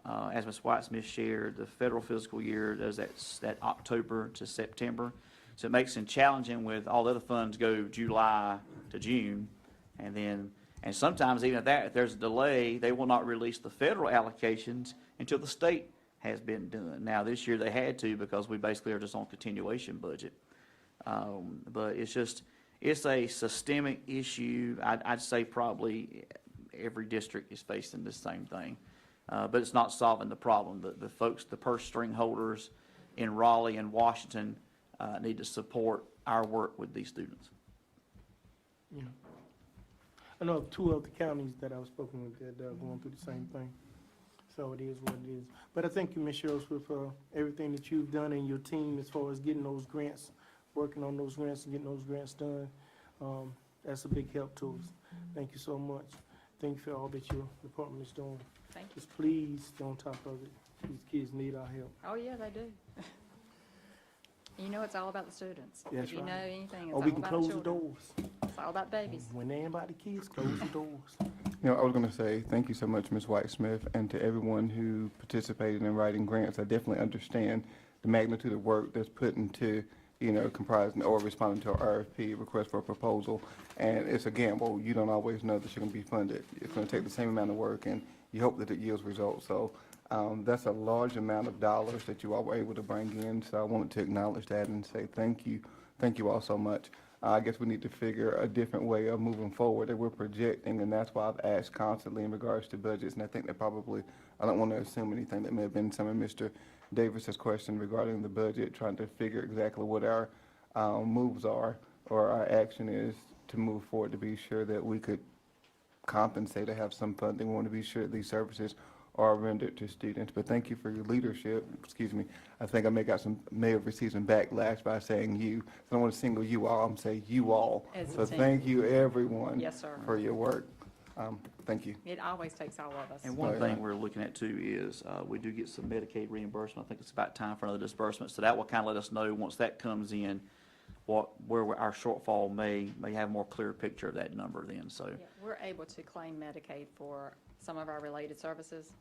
As Ms. Whitesmith shared, the federal fiscal year does that October to September. So it makes it challenging with all the other funds go July to June. And sometimes even at that, if there's a delay, they will not release the federal allocations until the state has been done. Now, this year they had to because we basically are just on continuation budget. But it's a systemic issue. I'd say probably every district is facing the same thing. But it's not solving the problem. The folks, the purse string holders in Raleigh and Washington need to support our work with these students. Yeah. I know of 2 other counties that I've spoken with that are going through the same thing. So it is what it is. But I thank you, Ms. Sherrill, for everything that you've done in your team as far as getting those grants, working on those grants and getting those grants done. That's a big help to us. Thank you so much. Thank you for all that your department is doing. Thank you. Just please stay on top of it. These kids need our help. Oh, yeah, they do. You know, it's all about the students. That's If you right. know anything, it's Or all we can about the close the children. doors. It's all about babies. When they ain't about the kids, close the doors. You know, I was going to say thank you so much, Ms. Whitesmith, and to everyone who participated in writing grants. I definitely understand the magnitude of work that's put into, you know, comprising or responding to an RFP, request for a proposal. And it's a gamble. You don't always know that you're going to be funded. It's going to take the same amount of work, and you hope that it yields results. So that's a large amount of dollars that you all were able to bring in. So I wanted to acknowledge that and say thank you. Thank you all so much. I guess we need to figure a different way of moving forward that we're projecting, and that's why I've asked constantly in regards to budgets. And I think that probably, I don't want to assume anything that may have been some of Mr. Davis's question regarding the budget, trying to figure exactly what our moves are or our action is to move forward to be sure that we could compensate or have some funding. We want to be sure that these services are rendered to students. But thank you for your leadership. Excuse me. I think I may have received some backlash by saying you. So I don't want to single you all. I'm saying you all. As a So team. thank you, everyone. Yes, sir. For your work. Thank you. It always takes all of us. And one Right. thing we're looking at too is, we do get some Medicaid reimbursement. I think it's about time for another disbursement. So that will kind of let us know, once that comes in, where our shortfall may have a more clear picture of that number then, so. Yeah, we're able to claim Medicaid for some of our related services,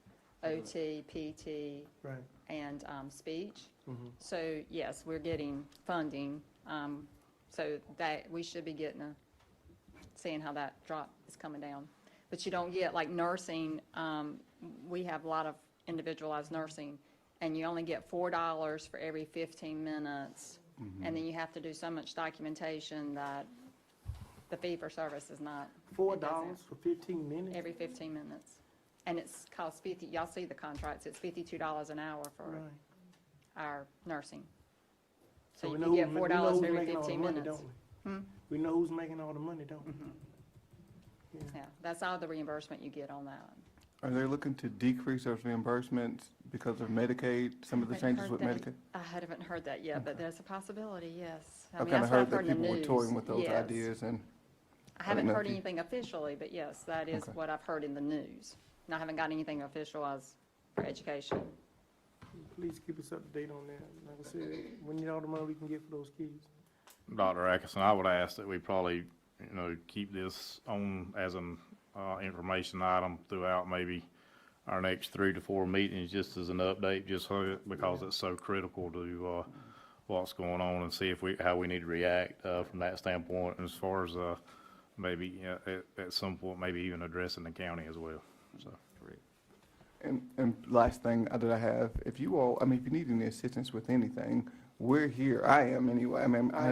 OT, PT, Right. and speech. Mhm. So yes, we're getting funding, so that, we should be seeing how that drop is coming down. But you don't get, like nursing, we have a lot of individualized nursing, and you only get $4 for every 15 minutes. And then you have to do so much documentation that the fee for service is not. it doesn't- $4 for 15 minutes? Every 15 minutes. And it's cost 50, y'all see the contracts, it's $52 an hour for Right. our nursing. So we you know can get who- we know $4 who's for every making all the 15 money, minutes. don't Hmm? We know who's making all the money, don't we? Yeah, that's all the reimbursement you get on that. Are they looking to decrease those reimbursements because of Medicaid, some of the Haven't changes heard with that- Medicaid? I haven't heard that yet, but there's a possibility, yes. I I've mean, kind of that's what heard I've that heard in the people were toying news. with those Yes. ideas, and I I haven't don't know heard if you- anything officially, but yes, that is Okay. what I've heard in the news. And I haven't got anything official as for education. Please keep us up to date on that. Like I said, we need all the money we can get for those kids. Dr. Atkinson, I would ask that we probably, keep this on as an information item throughout maybe our next 3 to 4 meetings, just as an update, just because it's so critical to what's going on, and see how we need to react from that standpoint, as far as maybe at some point, maybe even addressing the county as well, so. And last thing that I have, if you all, if you need any assistance with anything, we're here. I am anyway. I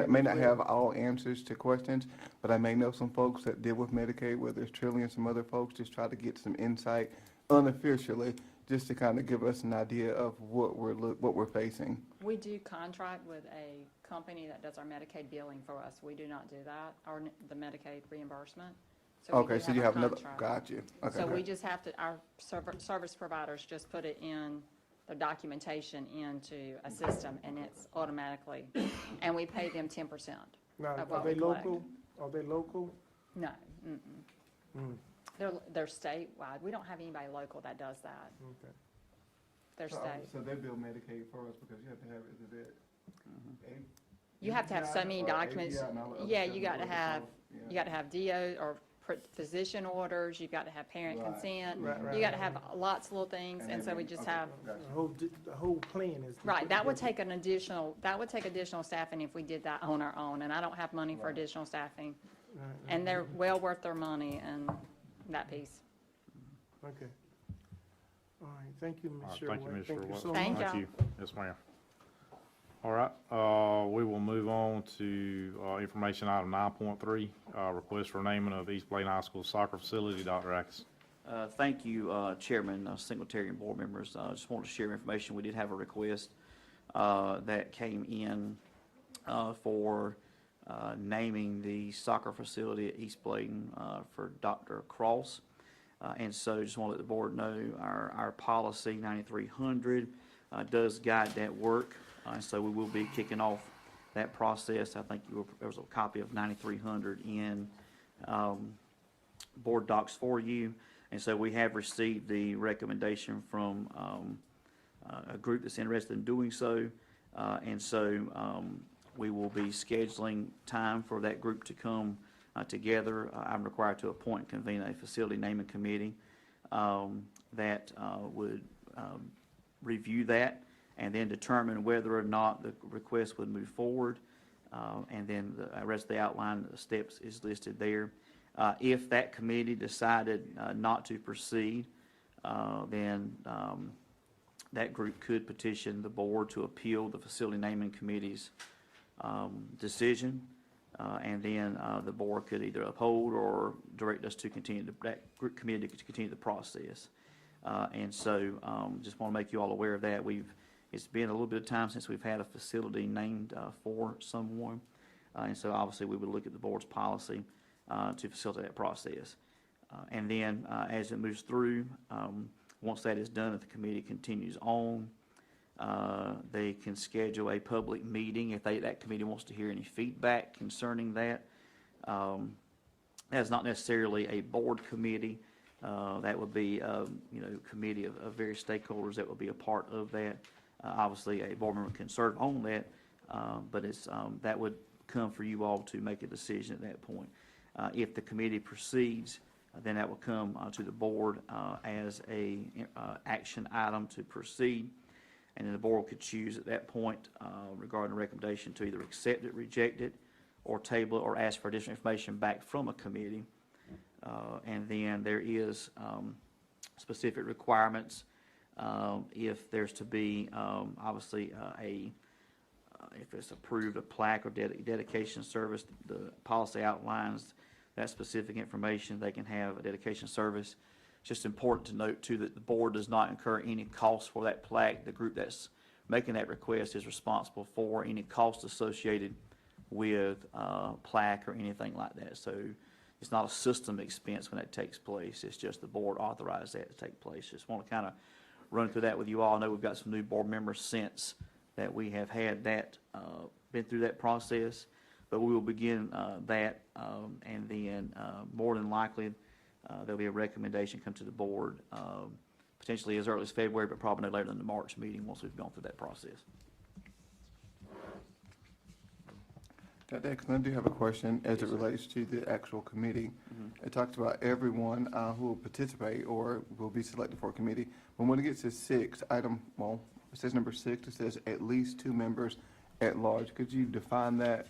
may not have all answers to questions, but I may know some folks that deal with Medicaid, whether it's Trilly and some other folks, just try to get some insight unofficially, just to kind of give us an idea of what we're facing. We do contract with a company that does our Medicaid billing for us. We do not do that, or the Medicaid reimbursement. So we Okay, do so you a have another, contract. got you. Okay. So we just have to, our service providers just put it in, the documentation into a system, and it's automatically, and we pay them 10%. Now, Of are what they we collect. local? Are they local? No, Mm, they're statewide. We don't have anybody local that does that. okay. They're state. So they bill Medicaid for us because you have to have, is it You have to have so many documents. Yeah, you got to have, DO or physician orders, you've got to have parent Right. consent. Right, You got to have lots of little things, and so we just have, The whole plan is. to right, put that would together- take additional staffing if we did that on our own, and I don't have money for additional staffing. Right, right. And they're well worth their money and that piece. Okay. All right, thank you, All Ms. right, Sherwood. thank you, Ms. Thank you Sherwood. so Thank much. you. Yes, ma'am. All right, we will move on to information item 9.3, request for naming of East Blaine High School soccer facility. Dr. Atkins. Thank you, Chairman, Singletary, and board members. I just wanted to share information. We did have a request that came in for naming the soccer facility at East Blaine for Dr. Cross. And so just want to let the board know our policy 9300 does guide that work. And so we will be kicking off that process. I think there was a copy of 9300 in board docs for you. And so we have received the recommendation from a group that's interested in doing so. And so we will be scheduling time for that group to come together. I'm required to appoint and convene a facility naming committee that would review that and then determine whether or not the request would move forward. And then the rest of the outline of the steps is listed there. If that committee decided not to proceed, then that group could petition the board to appeal the facility naming committee's decision. And then the board could either uphold or direct us to continue, that group committee to continue the process. And so just want to make you all aware of that. It's been a little bit of time since we've had a facility named for someone. And so obviously we would look at the board's policy to facilitate that process. And then as it moves through, once that is done, if the committee continues on, they can schedule a public meeting if that committee wants to hear any feedback concerning that. That's not necessarily a board committee. That would be, committee of various stakeholders that would be a part of that. Obviously, a board member can serve on that, but that would come for you all to make a decision at that point. If the committee proceeds, then that will come to the board as a action item to proceed. And then the board could choose at that point regarding a recommendation to either accept it, reject it, or table it, or ask for additional information back from a committee. And then there is specific requirements if there's to be, obviously, if it's approved, a plaque or dedication service. The policy outlines that specific information. They can have a dedication service. It's just important to note, too, that the board does not incur any cost for that plaque. The group that's making that request is responsible for any cost associated with plaque or anything like that. So it's not a system expense when that takes place. It's just the board authorized that to take place. Just want to kind of run through that with you all. I know we've got some new board members since that we have had that, been through that process, but we will begin that, and then more than likely there'll be a recommendation come to the board, potentially as early as February, but probably no later than the March meeting once we've gone through that process. Dr. Exton, I do have a question as it relates to the actual committee. It talks about everyone who will participate or will be selected for a committee. But when it gets to 6, item, well, it says number 6, it says at least 2 members at large. Could you define that?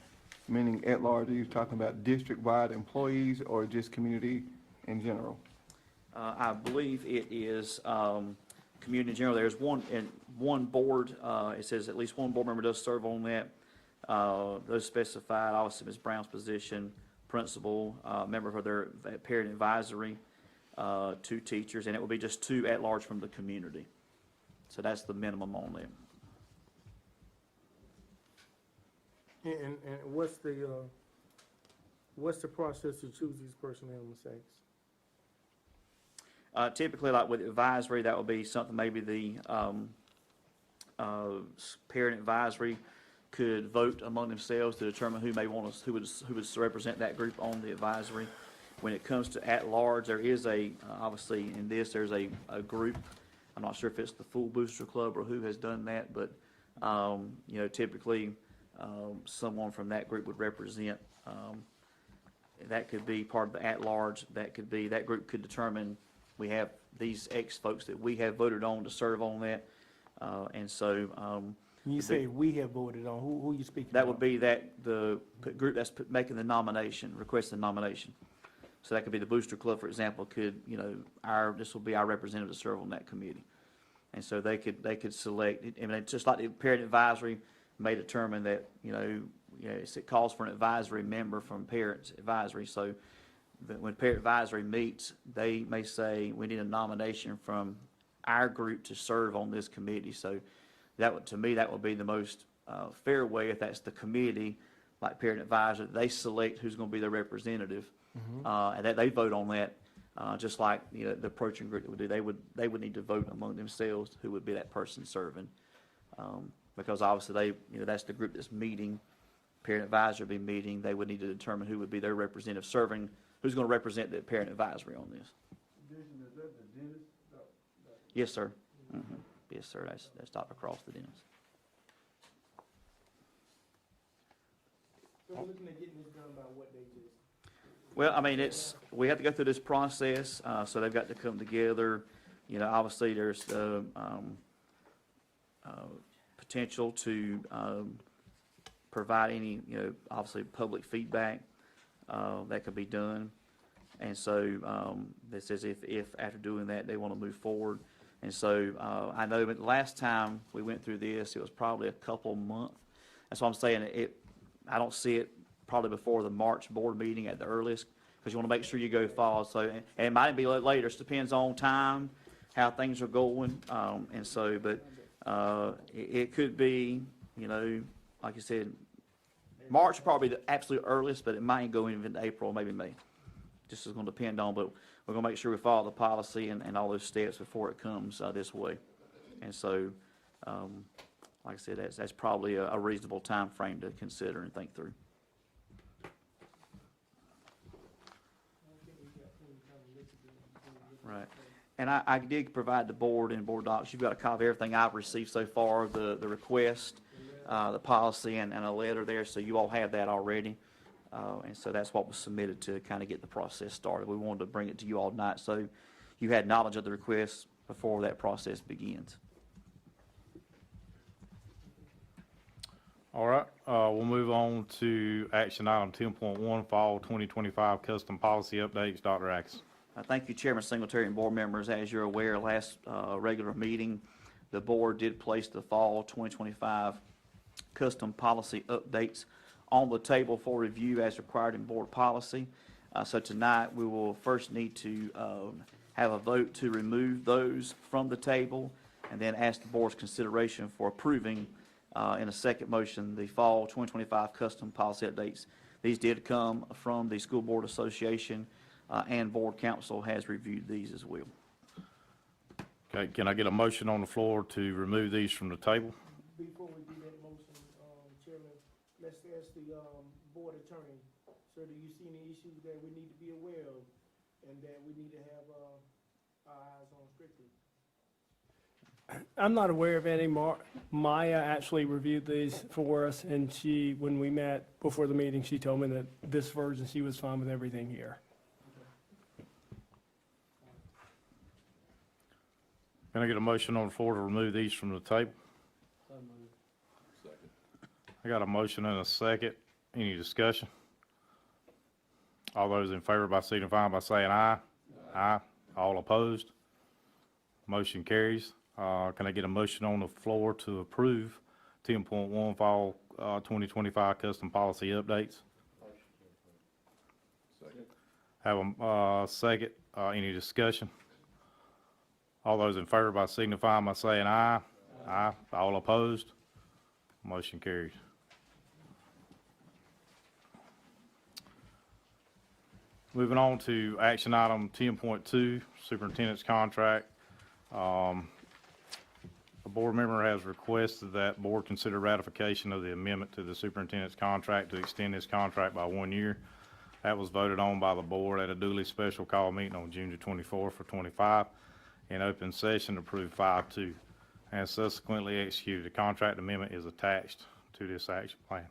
Meaning at large, are you talking about district-wide employees or just community in general? I believe it is community in general. There's one board, it says at least one board member does serve on that. Those specified, obviously Ms. Brown's position, principal, member for their parent advisory, 2 teachers, and it will be just 2 at large from the community. So that's the minimum on there. And what's the process to choose these personnel, Ms. X? Typically, like with advisory, that would be something maybe the parent advisory could vote among themselves to determine who may want to, who would represent that group on the advisory. When it comes to at-large, there is obviously in this, there's a group. I'm not sure if it's the full Booster Club or who has done that, but, typically, someone from that group would represent, that could be part of the at-large. That group could determine, we have these X folks that we have voted on to serve on that. And so, When you say we have voted on, who are you speaking that about? would be the group that's making the nomination, requesting the nomination. So that could be the Booster Club, for example, could, this will be our representative to serve on that committee. And so they could select, it's just like the parent advisory may determine that, it calls for an advisory member from parents advisory. So when parent advisory meets, they may say, we need a nomination from our group to serve on this committee. So to me, that would be the most fair way, if that's the committee, like parent advisor, they select who's going to be their representative, and that they vote on that, just like the approaching group would do. They would need to vote among themselves who would be that person serving, because obviously that's the group that's meeting. Parent advisor would be meeting. They would need to determine who would be their representative serving, who's going to represent the parent advisory on this. Is that the dentist? Yes, sir. Yes, sir. That's Dr. Cross, the dentist. So we're looking at getting this done by what date, Jason? Well, we have to go through this process, so they've got to come together. Obviously, there's the potential to provide any, obviously, public feedback that could be done. And so this is if after doing that, they want to move forward. And so I know that the last time we went through this, it was probably a couple months. That's what I'm saying. I don't see it probably before the March board meeting at the earliest, because you want to make sure you go fall. So, and it might be a little later. It depends on time, how things are going. And so, but it could be, like you said, March probably the absolute earliest, but it might go into April, maybe May. Just is going to depend on, but we're going to make sure we follow the policy and all those steps before it comes this way. And so, like I said, that's probably a reasonable time frame to consider and think through. Right. And I did provide the board and board docs. You've got a copy of everything I've received so far, the request. the policy and a letter there, so you all have that already. And so that's what was submitted to kind of get the process started. We wanted to bring it to you all tonight, so you had knowledge of the request before that process begins. All right, we'll move on to action item 10.1, Fall 2025 Custom Policy Updates. Dr. Atkins. Thank you, Chairman Singletary and board members. As you're aware, last regular meeting, the board did place the Fall 2025 Custom Policy Updates on the table for review as required in board policy. So tonight, we will first need to have a vote to remove those from the table, and then ask the board's consideration for approving in a second motion the Fall 2025 Custom Policy Updates. These did come from the School Board Association, and Board Council has reviewed these as well. Okay, can I get a motion on the floor to remove these from the table? Before we do that motion, Chairman, let's ask the board attorney, sir, do you see any issues that we need to be aware of and that we need to have our eyes on strictly? I'm not aware of any. Maya actually reviewed these for us, and she, when we met before the meeting, she told me that this version, she was fine with everything here. Can I get a motion on the floor to remove these from the table? I got a motion and a second. Any discussion? All those in favor by signifying by saying aye. Aye. All opposed? Motion carries. Can I get a motion on the floor to approve 10.1 Fall 2025 Custom Policy Updates? Have a second. Any discussion? All those in favor by signifying by saying aye. Aye. All opposed? Motion carries. Moving on to action item 10.2, Superintendent's Contract. A board member has requested that board consider ratification of the amendment to the superintendent's contract to extend this contract by 1 year. That was voted on by the board at a duly special call meeting on June the 24th for 25, in open session approved 5-2, and subsequently executed. The contract amendment is attached to this action plan.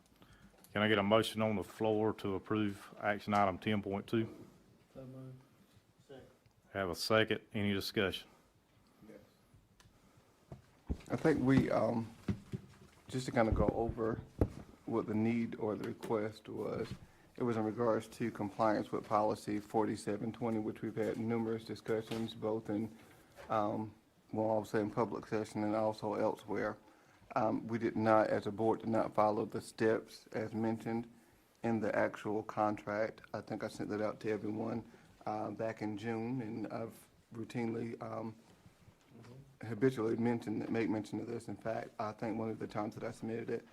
Can I get a motion on the floor to approve action item 10.2? Have a second. Any discussion? I think we, just to kind of go over what the need or the request was, it was in regards to compliance with policy 4720, which we've had numerous discussions, both in, well, I'll say in public session and also elsewhere. We did not, as a board, did not follow the steps as mentioned in the actual contract. I think I sent that out to everyone back in June, and I've routinely habitually make mention of this. In fact, I think one of the times that I submitted it,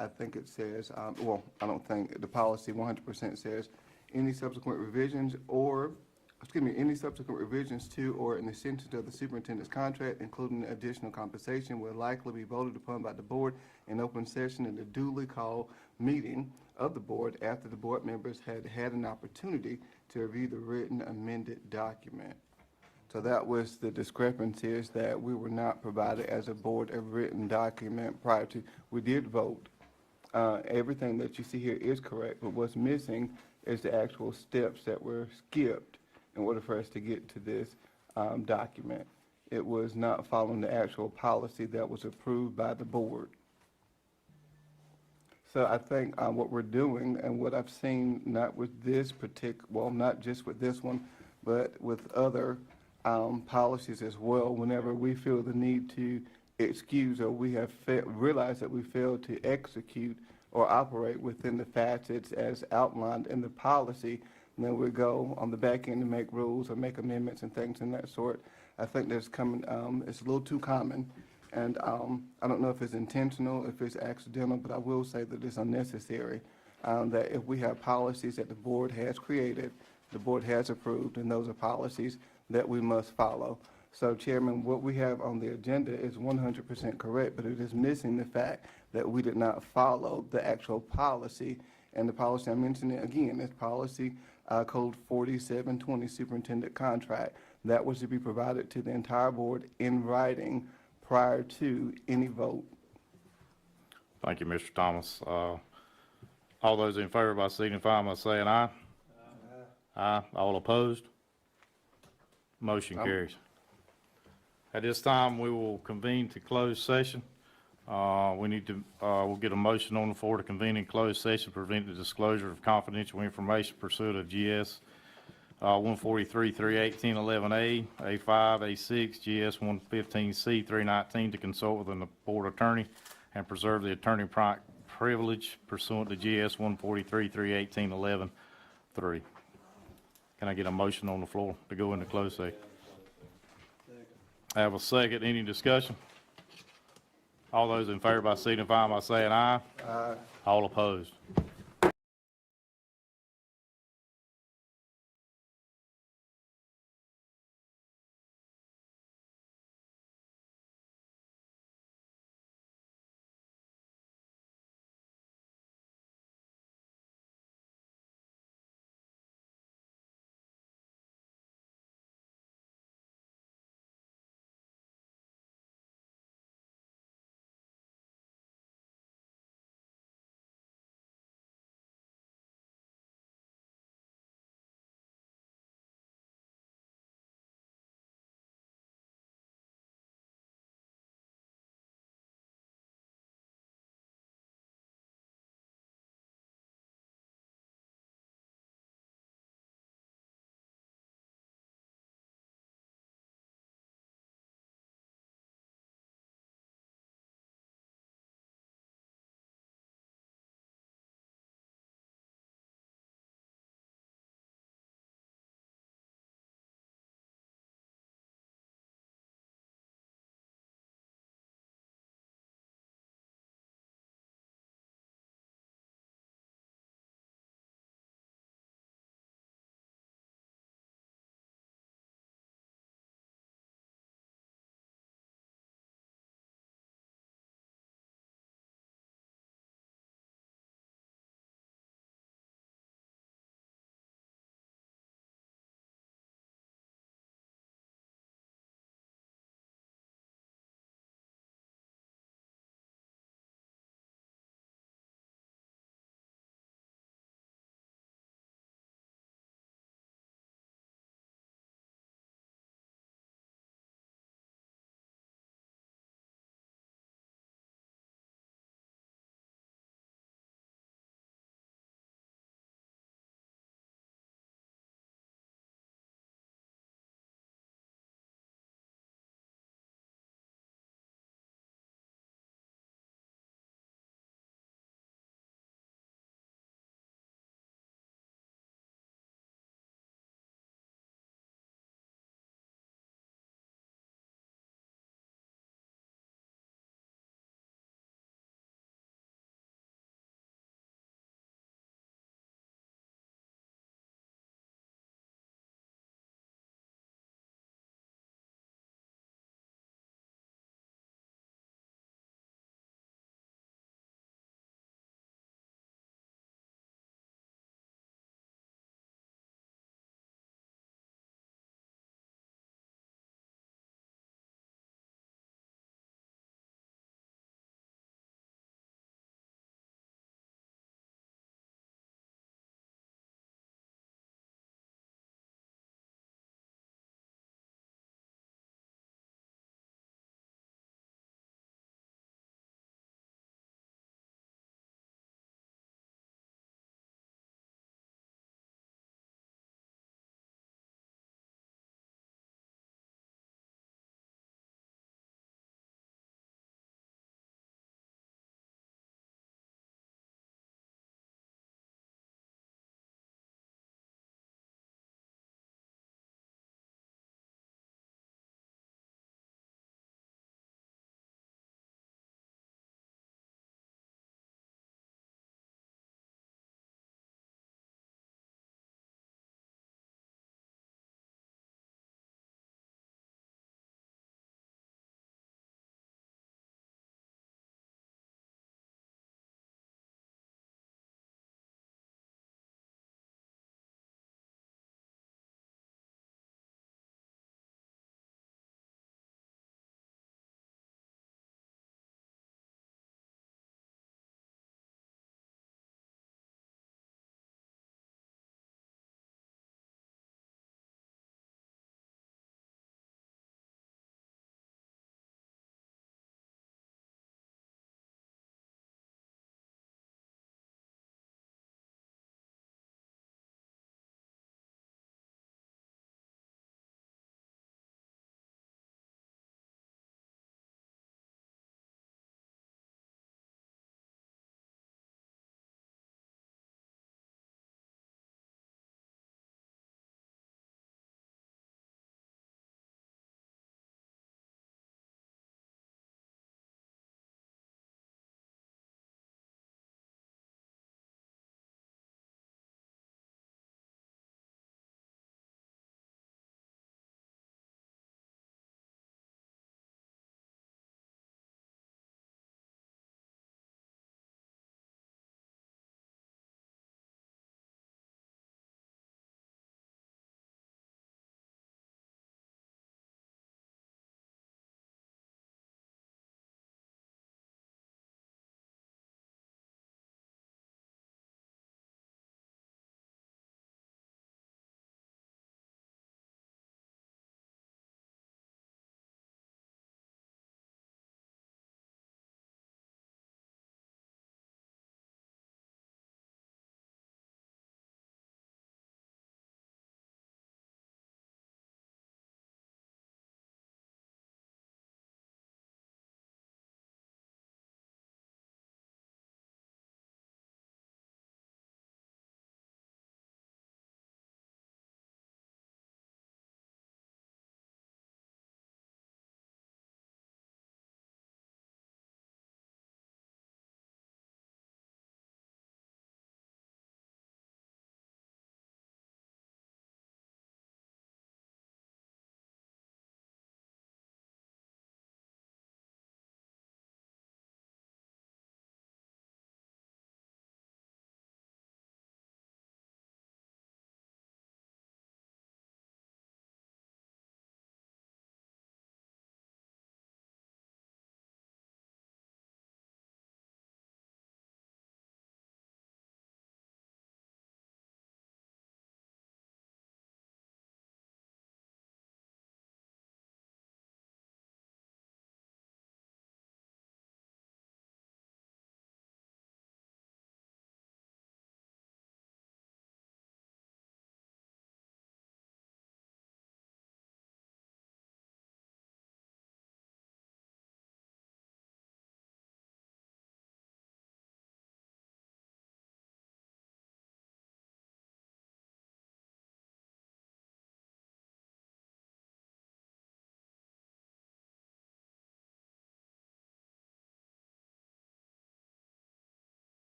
I think it says, well, I don't think, the policy 100% says any subsequent revisions or, excuse me, any subsequent revisions to or an extension of the superintendent's contract, including additional compensation, will likely be voted upon by the board in open session in the duly called meeting of the board after the board members had had an opportunity to review the written amended document. So that was the discrepancy, is that we were not provided as a board a written document prior to. We did vote. Everything that you see here is correct, but what's missing is the actual steps that were skipped in order for us to get to this document. It was not following the actual policy that was approved by the board. So I think what we're doing, and what I've seen, not with this particular, well, not just with this one, but with other policies as well, whenever we feel the need to excuse or we have realized that we failed to execute or operate within the facets as outlined in the policy, then we go on the back end to make rules or make amendments and things in that sort. I think that's coming, it's a little too common. And I don't know if it's intentional, if it's accidental, but I will say that it's unnecessary. That if we have policies that the board has created, the board has approved, and those are policies that we must follow. So, Chairman, what we have on the agenda is 100% correct, but it is missing the fact that we did not follow the actual policy. And the policy I'm mentioning again is policy code 4720, superintendent contract. That was to be provided to the entire board in writing prior to any vote. Thank you, Mr. Thomas. All those in favor by signify by saying aye. Aye. All opposed? Motion carries. At this time, we will convene to closed session. We need to, we'll get a motion on the floor to convene in closed session, to prevent the disclosure of confidential information pursuant of GS 143, 318, 11A, A5, A6, GS 115C, 319, to consult with the board attorney and preserve the attorney privilege pursuant to GS 143, 318, 11-3. Can I get a motion on the floor to go into closed session? I have a second. Any discussion? All those in favor by signify by saying aye. Aye. All opposed?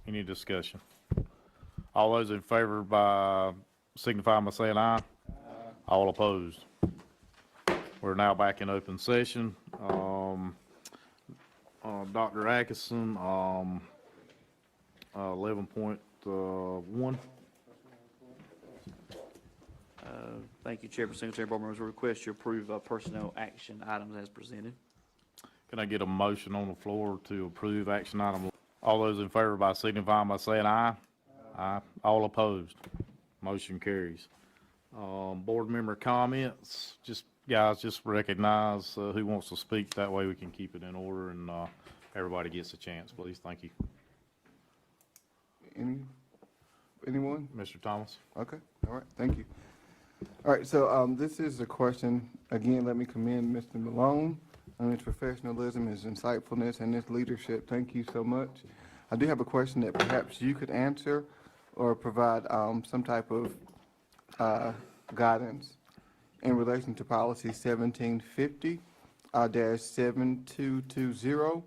Any discussion? All those in favor by signify by saying aye. All opposed. We're now back in open session. Dr. Atkinson, 11.1. Thank you, Chairman, Secretary, Board members. We request you approve personnel action items as presented. Can I get a motion on the floor to approve action item? All those in favor by signifying by saying aye. Aye. All opposed. Motion carries. Board member comments, just, guys, just recognize who wants to speak. That way we can keep it in order and everybody gets a chance, please. Thank you. Anyone? Mr. Thomas? Okay, all right, thank you. All right, so this is a question, again, let me commend Mr. Malone on his professionalism, his insightfulness, and his leadership. Thank you so much. I do have a question that perhaps you could answer or provide some type of guidance in relation to policy 1750-7220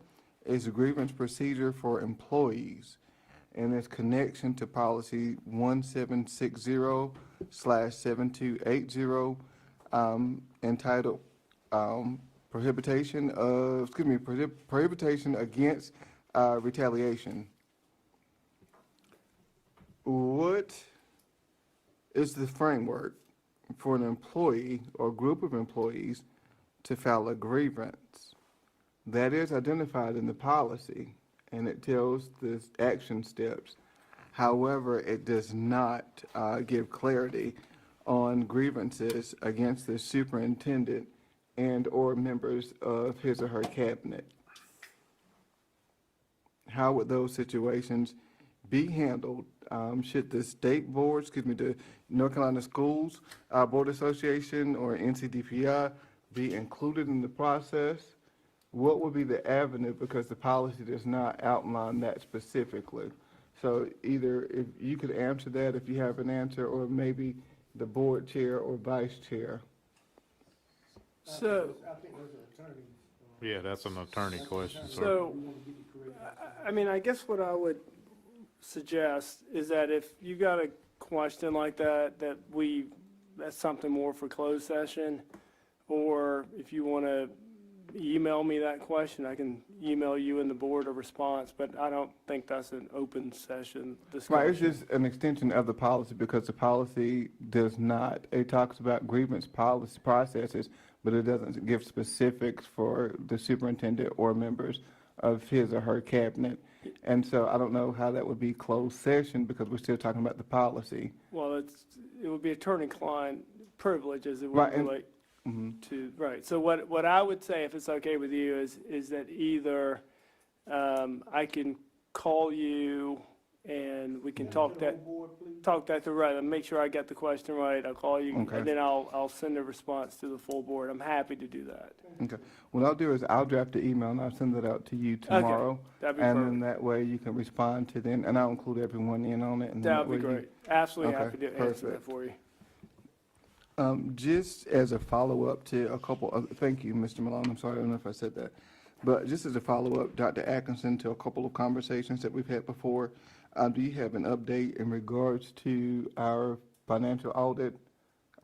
is a grievance procedure for employees, and its connection to policy 1760/7280 entitled prohibition against retaliation. What is the framework for an employee or group of employees to file a grievance? That is identified in the policy, and it tells the action steps. However, it does not give clarity on grievances against the superintendent and/or members of his or her cabinet. How would those situations be handled? Should the state board, the North Carolina Schools Board Association or NCDPI be included in the process? What would be the avenue, because the policy does not outline that specifically? So either if you could answer that, if you have an answer, or maybe the board chair or vice chair. So, I think those are attorneys. Yeah, that's an attorney question, sir. so, I mean, I guess what I would suggest is that if you got a question like that, that's something more for closed session, or if you want to email me that question, I can email you and the board a response, but I don't think that's an open session discussion. Right, it's just an extension of the policy, because the policy does not, it talks about grievance policy processes, but it doesn't give specifics for the superintendent or members of his or her cabinet. And so I don't know how that would be closed session, because we're still talking about the policy. Well, it would be attorney-client privilege as it Right, would and- relate to, right. So what I would say, if it's okay with you, is that either I can call you and we can talk that through, right, and make sure I got the question right. I'll call you, Okay. and then I'll send a response to the full board. I'm happy to do that. Okay, what I'll do is I'll draft the email and I'll send it out to you tomorrow. That'd be And perfect. then that way you can respond to them, and I'll include everyone in on it. And That would way be you- great. Absolutely Okay, happy to answer that perfect. for you. Just as a follow-up to a couple of, thank you, Mr. Malone, I'm sorry, I don't know if I said that. But just as a follow-up, Dr. Atkinson, to a couple of conversations that we've had before, do you have an update in regards to our financial audit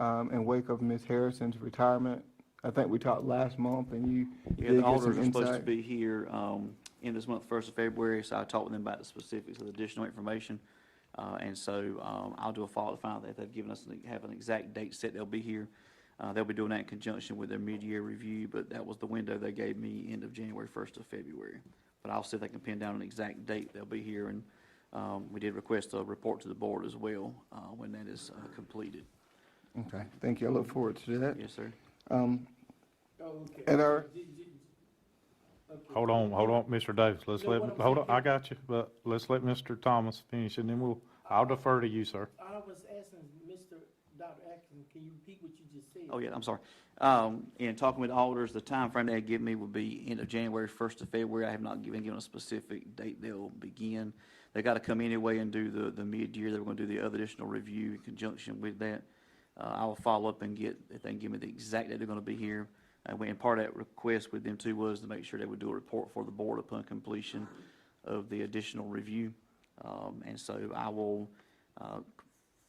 in wake of Ms. Harrison's retirement? I think we talked last month, and you Yeah, did the get some auditors are supposed to insight. be here in this month, 1st of February, so I talked with them about the specifics of the additional information. And so I'll do a follow-up to find out if they've given us, have an exact date set they'll be here. They'll be doing that in conjunction with their mid-year review, but that was the window they gave me, end of January, 1st of February. But I'll see if they can pin down an exact date they'll be here, and we did request a report to the board as well when that is completed. Okay, thank you, I look forward to that. Yes, sir. At our, Hold on, Mr. Davis, hold on, I got you, but let's let Mr. Thomas finish, and then I'll defer to you, sir. I was asking Dr. Atkinson, can you repeat what you just said? Oh, yeah, I'm sorry. In talking with the auditors, the time frame they had given me would be end of January, 1st of February. I have not been given a specific date they'll begin. They got to come anyway and do the mid-year. They were going to do the other additional review in conjunction with that. I will follow up and get, if they can give me the exact date they're going to be here. And part of that request with them too was to make sure they would do a report for the board upon completion of the additional review. And so I will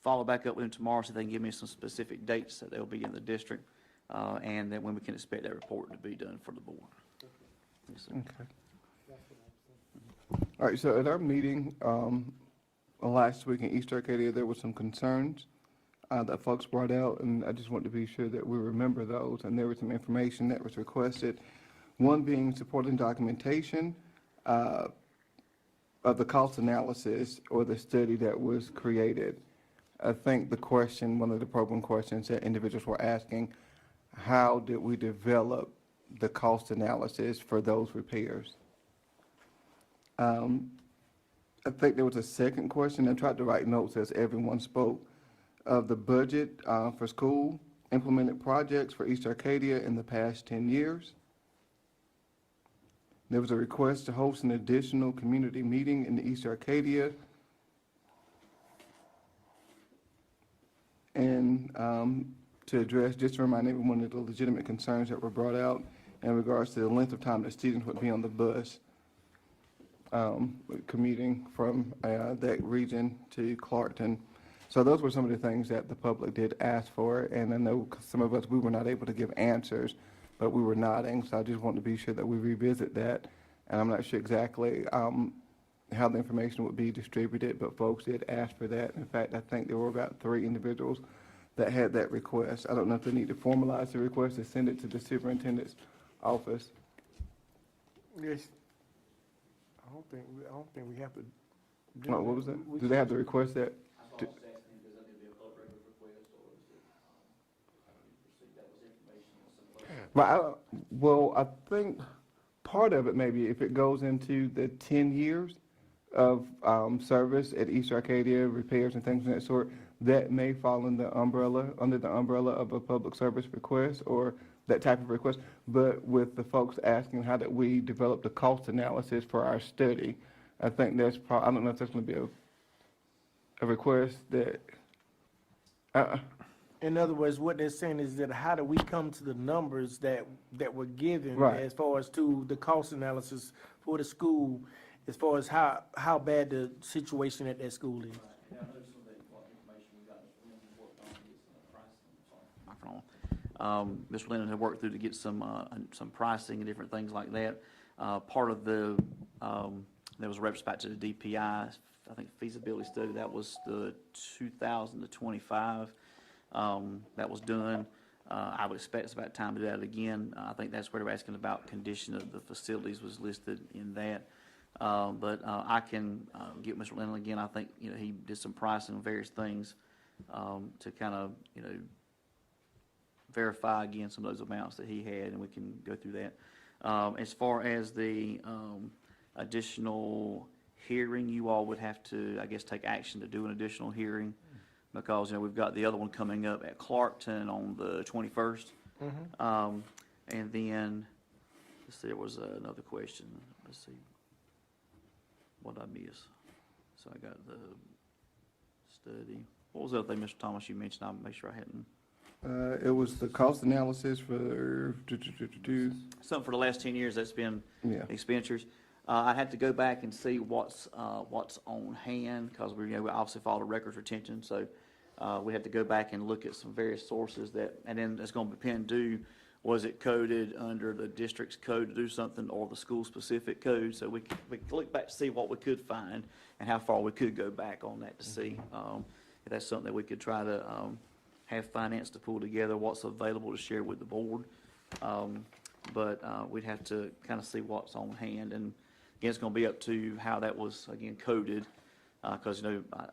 follow back up with them tomorrow so they can give me some specific dates that they'll be in the district, and then when we can expect that report to be done for the board. Yes, sir. Okay. All right, so at our meeting last week in East Arcadia, there were some concerns that folks brought out, and I just want to be sure that we remember those, and there was some information that was requested. One being supporting documentation of the cost analysis or the study that was created. I think the question, one of the program questions that individuals were asking, how did we develop the cost analysis for those repairs? I think there was a second question. I tried to write notes as everyone spoke of the budget for school implemented projects for East Arcadia in the past 10 years. There was a request to host an additional community meeting in East Arcadia. And to address, just to remind everyone of the legitimate concerns that were brought out in regards to the length of time that students would be on the bus commuting from that region to Clarkton. So those were some of the things that the public did ask for, and I know some of us, we were not able to give answers, but we were nodding, so I just want to be sure that we revisit that. And I'm not sure exactly how the information would be distributed, but folks did ask for that. In fact, I think there were about 3 individuals that had that request. I don't know if they need to formalize the request and send it to the superintendent's office. Yes. I don't think we have to. do What was that? Do they have to request that? to- Well, I think part of it maybe if it goes into the 10 years of service at East Arcadia, repairs and things of that sort, that may fall under the umbrella of a public service request or that type of request. But with the folks asking how did we develop the cost analysis for our study, I think that's I don't know if that's going to be a request that. In other words, what they're saying is that how do we come to the numbers that were given Right. as far as to the cost analysis for the school, as far as how bad the situation at that school is? Mr. Lennon had worked through to get some pricing and different things like that. Part of the, there was a reference back to the DPI, I think feasibility study, that was the 2000 to 25, that was done. I would expect it's about time to do that again. I think that's where they're asking about condition of the facilities was listed in that. But I can get Mr. Lennon again. I think, he did some pricing on various things to kind of, verify again some of those amounts that he had, and we can go through that. As far as the additional hearing, you all would have to, I guess, take action to do an additional hearing, because, we've got the other one coming up at Clarkton on the 21st. And then, let's see, there was another question. Let's see. What did I miss? So I got the study. What was the other thing, Mr. Thomas, you mentioned? I'll make sure I hadn't. It was the cost analysis for, Something for the last 10 years that's been yeah. expenditures. I'd have to go back and see what's on hand, because we obviously follow the records retention, so we have to go back and look at some various sources and then it's going to depend, was it coded under the district's code to do something or the school-specific code? So we can look back to see what we could find and how far we could go back on that to see if that's something that we could try to have finance to pull together, what's available to share with the board. But we'd have to kind of see what's on hand. And again, it's going to be up to how that was, again, coded. Because,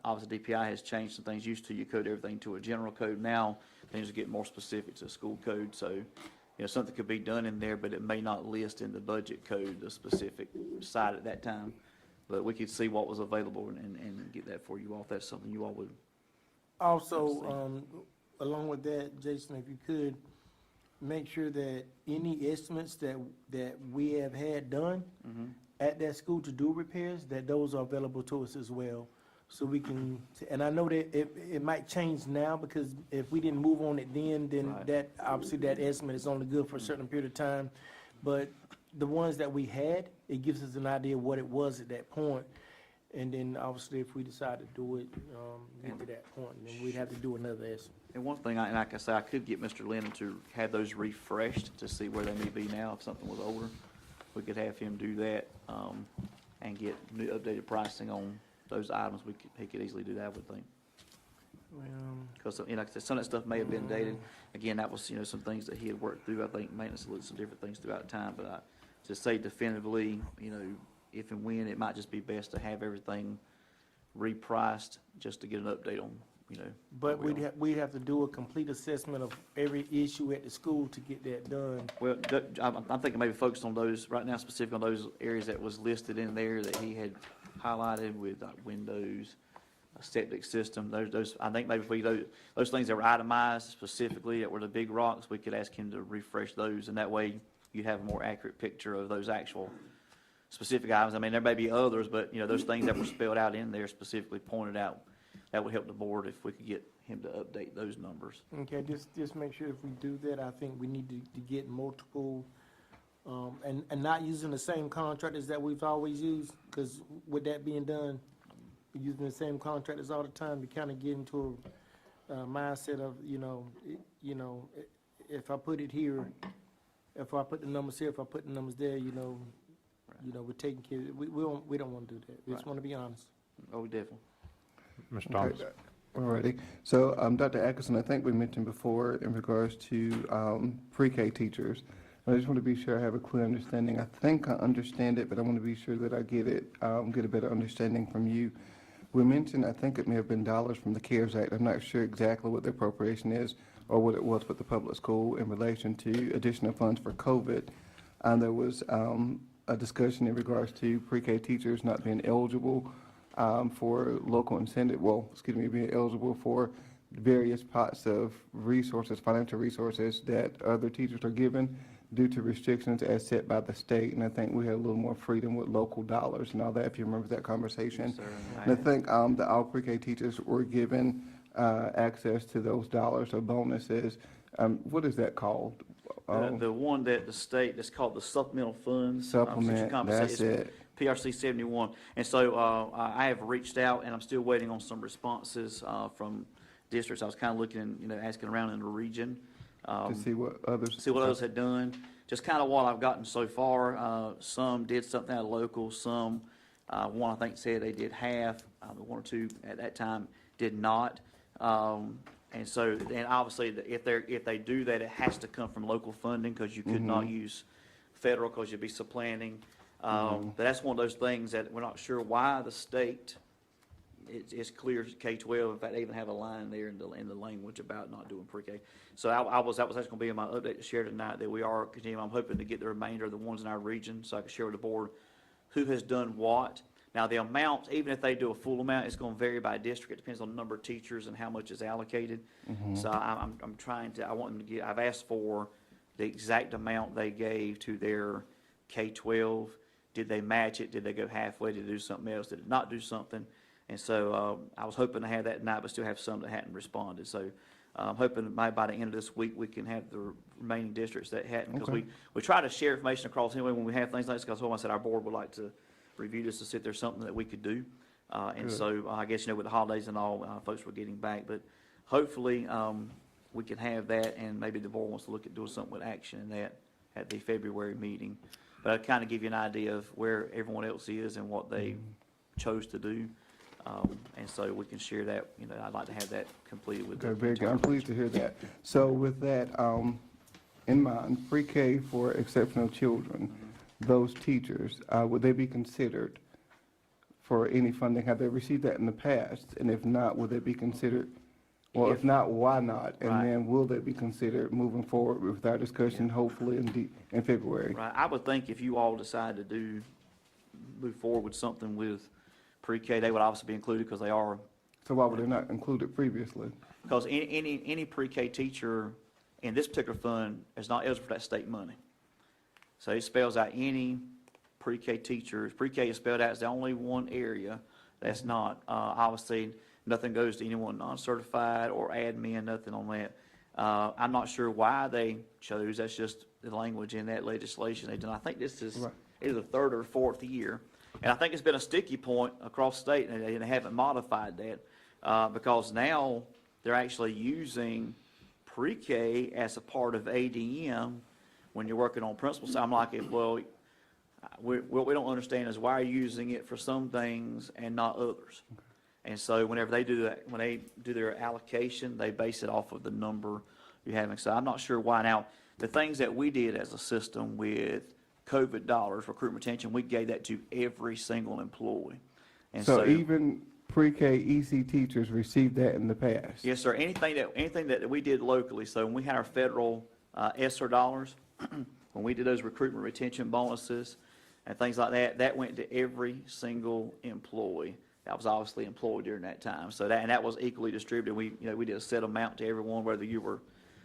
obviously DPI has changed some things. Used to, you code everything to a general code. Now, things are getting more specific to school code. So, something could be done in there, but it may not list in the budget code the specific site at that time. But we could see what was available and get that for you all, if that's something you all would. Also, along with that, Jason, if you could, make sure that any estimates that we have had done at that school to do repairs, that those are available to us as well. So we can, and I know that it might change now, because if we didn't move on it then Right. that, obviously that estimate is only good for a certain period of time. But the ones that we had, it gives us an idea of what it was at that point. And then obviously if we decide to do it, get to that point, then we'd have to do another estimate. And one thing, and like I say, I could get Mr. Lennon to have those refreshed to see where they may be now if something was older. We could have him do that, and get new updated pricing on those items. He could easily do that, I would think. Because, like I said, some of that stuff may have been dated. Again, that was, some things that he had worked through. I think maintenance looked at some different things throughout time, but to say definitively, if and when, it might just be best to have everything repriced just to get an update on, But where we are. we'd have to do a complete assessment of every issue at the school to get that done. Well, I'm thinking maybe focused on those, right now specific on those areas that was listed in there that he had highlighted with windows, a septic system, those, I think maybe if those things that were itemized specifically that were the big rocks, we could ask him to refresh those, and that way you have a more accurate picture of those actual specific items. I mean, there may be others, but, those things that were spelled out in there specifically pointed out, that would help the board if we could get him to update those numbers. Okay, just make sure if we do that, I think we need to get multiple, and not using the same contractors that we've always used, because with that being done, using the same contractors all the time, you kind of get into a mindset of, if I put it here, if I put the numbers here, if I put the numbers there, we're taking care of it. We don't want to do that. We just Right. want to be honest. Oh, definitely. Mr. Thomas? Okay. Alrighty. So, Dr. Atkinson, I think we mentioned before in regards to pre-K teachers. I just want to be sure I have a clear understanding. I think I understand it, but I want to be sure that I get it, get a better understanding from you. We mentioned, I think it may have been dollars from the CARES Act. I'm not sure exactly what the appropriation is or what it was with the public school in relation to additional funds for COVID. There was a discussion in regards to pre-K teachers not being eligible for local incentive, being eligible for various pots of resources, financial resources that other teachers are given due to restrictions as set by the state. And I think we had a little more freedom with local dollars and all that, if you remember that conversation. Yes, sir. And I think that all pre-K teachers were given access to those dollars or bonuses. What is that called? The one that the state, that's called the supplemental funds. Supplement, that's it. PRC 71. And so I have reached out, and I'm still waiting on some responses from districts. I was kind of looking and, asking around in the region. To see what others. Others had done. Just kind of what I've gotten so far. Some did something out of local, some, one I think said they did half, one or two at that time did not. And so, and obviously, if they do that, it has to come from local funding, because you could not use federal, because you'd be supplanting. But that's one of those things that we're not sure why the state, it's clear K-12, in fact, they even have a line there in the language about not doing pre-K. So that was actually going to be in my update to share tonight, that we are continuing. I'm hoping to get the remainder of the ones in our region, so I can share with the board who has done what. Now, the amount, even if they do a full amount, it's going to vary by district. It depends on the number of teachers and how much is allocated. So I'm trying to, I want them to get, I've asked for the exact amount they gave to their K-12. Did they match it? Did they go halfway? Did they do something else? Did it not do something? And so I was hoping to have that tonight, but still have some that hadn't responded. So I'm hoping that maybe by the end of this week, we can have the remaining districts that hadn't. Because we try to share information across anyway when we have things like this, because I said our board would like to review this to see if there's something that we could do. And so I guess, with the holidays and all, folks were getting back. But hopefully we can have that, and maybe the board wants to look at doing something with action in that at the February meeting. But I'll kind of give you an idea of where everyone else is and what they chose to do. And so we can share that. I'd like to have that completed with Okay, very good. I'm pleased to hear that. So with that in mind, pre-K for exceptional children, those teachers, would they be considered for any funding? Have they received that in the past? And if not, will they be considered? Well, if not, why not? And Right. then will they be considered moving forward with our discussion, hopefully in February? Right. I would think if you all decide to move forward with something with pre-K, they would obviously be included, because they are. So why were they not included previously? Because any pre-K teacher in this particular fund is not eligible for that state money. So it spells out any pre-K teachers. Pre-K is spelled out as the only one area that's not. Obviously, nothing goes to anyone non-certified or admin, nothing on that. I'm not sure why they chose. That's just the language in that legislation. I think this is either the third or fourth year. And I think it's been a sticky point across state, and they haven't modified that, because now they're actually using pre-K as a part of ADM when you're working on principal. So I'm like, well, what we don't understand is why are you using it for some things and not others? And so whenever they do that, when they do their allocation, they base it off of the number you're having. So I'm not sure why. Now, the things that we did as a system with COVID dollars, recruitment retention, we gave that to every single employee. And So even pre-K EC teachers received that in the past? yes, sir. Anything that we did locally, so when we had our federal ESSER dollars, when we did those recruitment retention bonuses and things like that, that went to every single employee that was obviously employed during that time. So that was equally distributed. We did a set amount to everyone, whether you were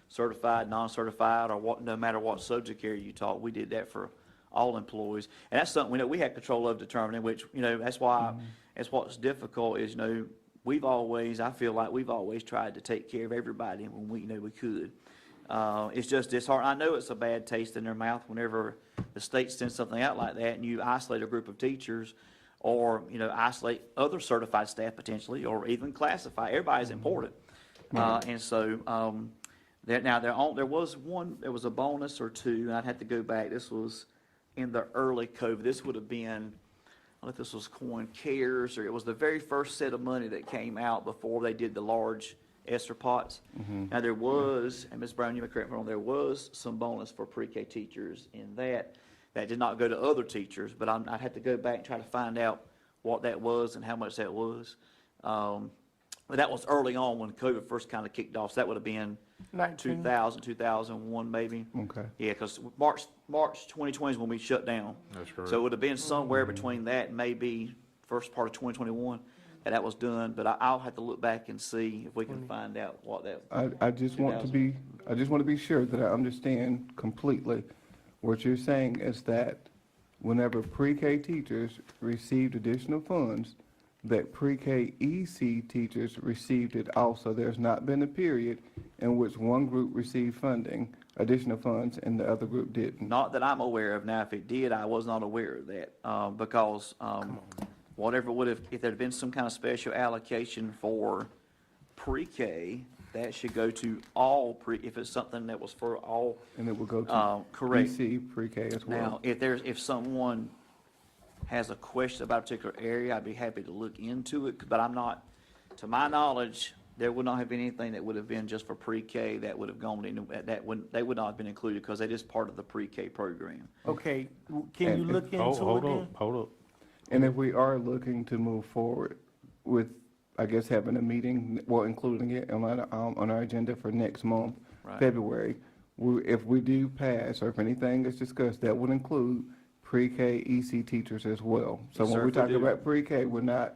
certified, non-certified, or what, no matter what subject area you taught. We did that for all employees. And that's something we had control of determining, which, that's why, that's what's difficult is, I feel like we've always tried to take care of everybody when we could. It's just disheartening. I know it's a bad taste in their mouth whenever the state sends something out like that and you isolate a group of teachers or, isolate other certified staff potentially, or even classify. Everybody's important. And so, there was a bonus or two, and I'd have to go back. This was in the early COVID. This would have been, I don't know if this was Coin Cares, or it was the very first set of money that came out before they did the large ESSER pots. Now there was, and Ms. Brown, you may correct me wrong, there was some bonus for pre-K teachers in that did not go to other teachers, but I'd have to go back and try to find out what that was and how much that was. But that was early on when COVID first kind of kicked off, so that would have been 2000, 2001 maybe. Okay. Yeah, because March 2020 is when we shut down. That's correct. So it would have been somewhere between that and maybe first part of 2021 that was done, but I'll have to look back and see if we can find out what that. I just want to be sure that I understand completely. What you're saying is that whenever pre-K teachers received additional funds, that pre-K EC teachers received it also. There's not been a period in which one group received funding, additional funds, and the other group didn't. Not that I'm aware of. Now, if it did, I was not aware of that, because whatever would have, if there'd been some kind of special allocation for pre-K, that should go to all if it's something that was for all. And it will go to correct. EC pre-K as well. Now, if someone has a question about a particular area, I'd be happy to look into it, but I'm not, to my knowledge, there would not have been anything that would have been just for pre-K that would have gone into, they would not have been included because that is part of the pre-K program. Okay, can you And- look into Hold it up, then? hold up. And if we are looking to move forward with, I guess, having a meeting, well, including it on our agenda for next month, Right. February, if we do pass, or if anything is discussed, that would include pre-K EC teachers as well. So Yes, when sir, we if we talk do. about pre-K, we're not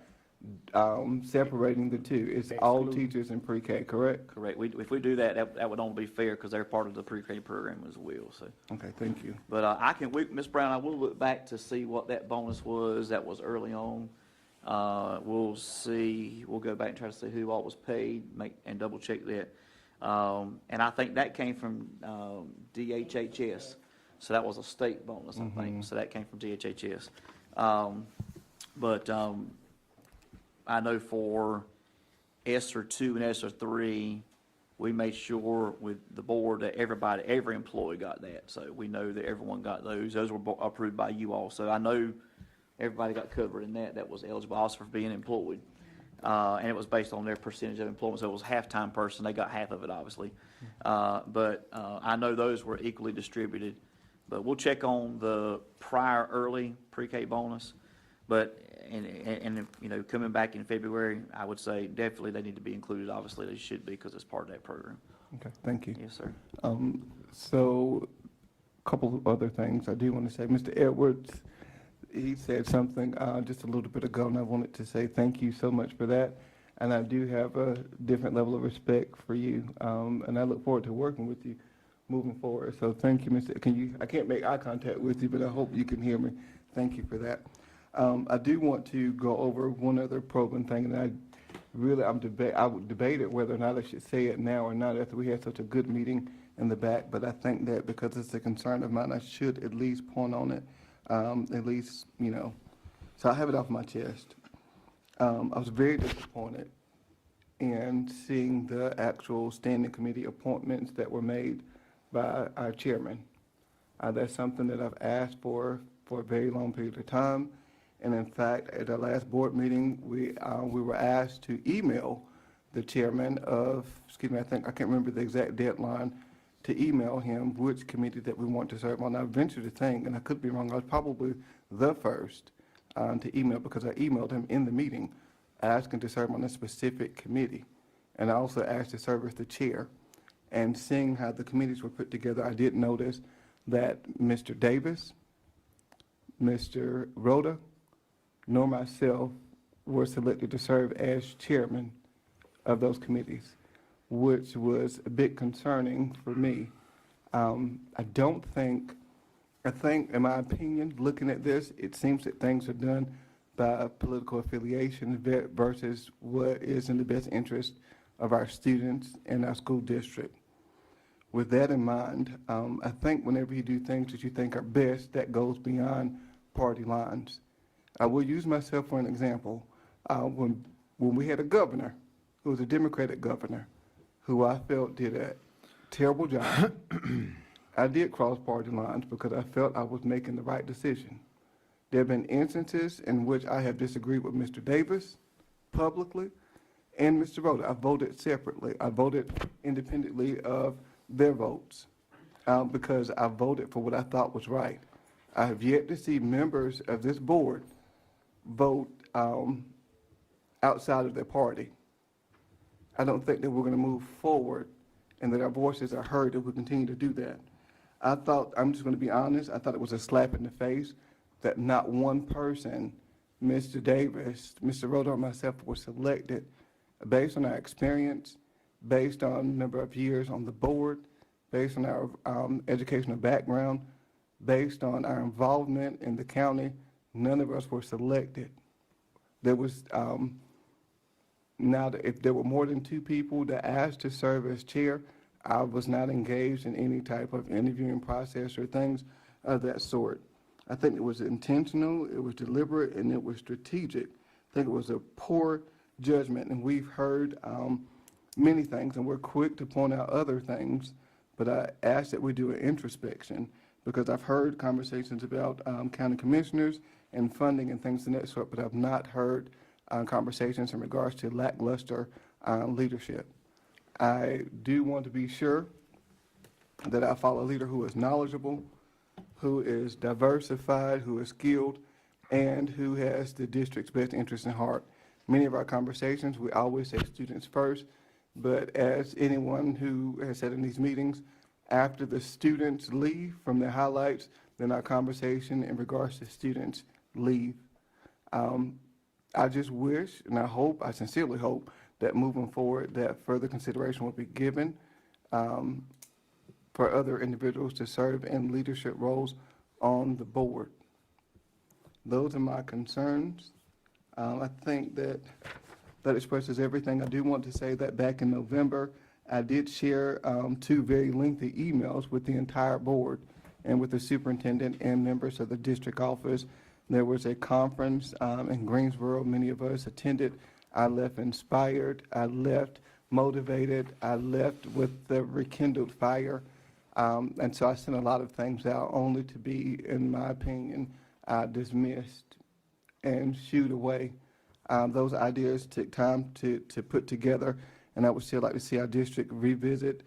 separating the two. It's all Exclude. teachers in pre-K, correct? Correct. If we do that, that would only be fair because they're part of the pre-K program as well, so. Okay, thank you. But Ms. Brown, I will look back to see what that bonus was that was early on. We'll see, we'll go back and try to see who all was paid, and double check that. And I think that came from DHHS. So that was a state bonus, I think. So that came from DHHS. But I know for ESSER 2 and ESSER 3, we made sure with the board that every employee got that. So we know that everyone got those. Those were approved by you all. So I know everybody got covered in that was eligible also for being employed. And it was based on their percentage of employment. So it was a half-time person. They got half of it, obviously. But I know those were equally distributed. But we'll check on the prior early pre-K bonus. But, and coming back in February, I would say definitely they need to be included. Obviously, they should be because it's part of that program. Okay, thank you. Yes, sir. So, a couple of other things I do want to say. Mr. Edwards, he said something just a little bit ago, and I wanted to say thank you so much for that. And I do have a different level of respect for you, and I look forward to working with you moving forward. So thank you, Mr. I can't make eye contact with you, but I hope you can hear me. Thank you for that. I do want to go over one other probing thing, and I would debate it whether or not I should say it now or not after we had such a good meeting in the back, but I think that because it's a concern of mine, I should at least point on it, at least, So I have it off my chest. I was very disappointed in seeing the actual standing committee appointments that were made by our chairman. That's something that I've asked for a very long period of time. And in fact, at our last board meeting, we were asked to email the chairman of, I can't remember the exact deadline, to email him which committee that we want to serve on. I venture to think, and I could be wrong, I was probably the first to email, because I emailed him in the meeting asking to serve on a specific committee. And I also asked to serve as the chair. And seeing how the committees were put together, I did notice that Mr. Davis, Mr. Rhoda, nor myself were selected to serve as chairman of those committees, which was a bit concerning for me. I think, in my opinion, looking at this, it seems that things are done by political affiliation versus what is in the best interest of our students and our school district. With that in mind, I think whenever you do things that you think are best, that goes beyond party lines. I will use myself for an example. When we had a governor, who was a Democratic governor, who I felt did a terrible job, I did cross party lines because I felt I was making the right decision. There have been instances in which I have disagreed with Mr. Davis publicly and Mr. Rhoda. I voted separately. I voted independently of their votes because I voted for what I thought was right. I have yet to see members of this board vote outside of their party. I don't think that we're going to move forward and that our voices are heard if we continue to do that. I'm just going to be honest, I thought it was a slap in the face that not one person, Mr. Davis, Mr. Rhoda, or myself, were selected based on our experience, based on number of years on the board, based on our educational background, based on our involvement in the county. None of us were selected. There was, if there were more than 2 people that asked to serve as chair, I was not engaged in any type of interviewing process or things of that sort. I think it was intentional, it was deliberate, and it was strategic. I think it was a poor judgment, and we've heard many things, and we're quick to point out other things, but I ask that we do an introspection, because I've heard conversations about county commissioners and funding and things of that sort, but I've not heard conversations in regards to lackluster leadership. I do want to be sure that I follow a leader who is knowledgeable, who is diversified, who is skilled, and who has the district's best interest in heart. Many of our conversations, we always say students first, but as anyone who has said in these meetings, after the students leave from their highlights, then our conversation in regards to students leave. I just wish, and I sincerely hope, that moving forward, that further consideration will be given for other individuals to serve in leadership roles on the board. Those are my concerns. I think that expresses everything. I do want to say that back in November, I did share 2 very lengthy emails with the entire board and with the superintendent and members of the district office. There was a conference in Greensboro. Many of us attended. I left inspired. I left motivated. I left with the rekindled fire. And so I sent a lot of things out only to be, in my opinion, dismissed and shooed away. Those ideas took time to put together, and I would still like to see our district revisit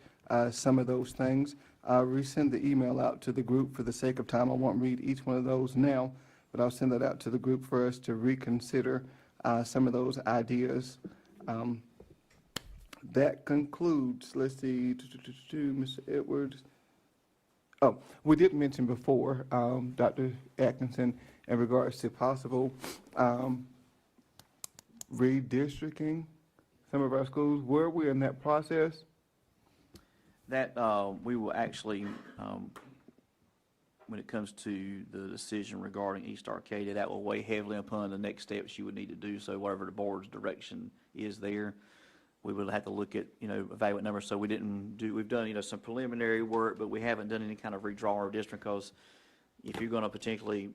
some of those things. I'll resend the email out to the group for the sake of time. I won't read each one of those now, but I'll send that out to the group for us to reconsider some of those ideas. That concludes, let's see, Mr. Edwards. Oh, we did mention before, Dr. Atkinson, in regards to possible redistricting some of our schools. Where are we in that process? That, we will actually, when it comes to the decision regarding East Arcadia, that will weigh heavily upon the next steps you would need to do. So whatever the board's direction is there, we will have to look at, evaluate numbers. So we've done, some preliminary work, but we haven't done any kind of redraw or district, because if you're going to potentially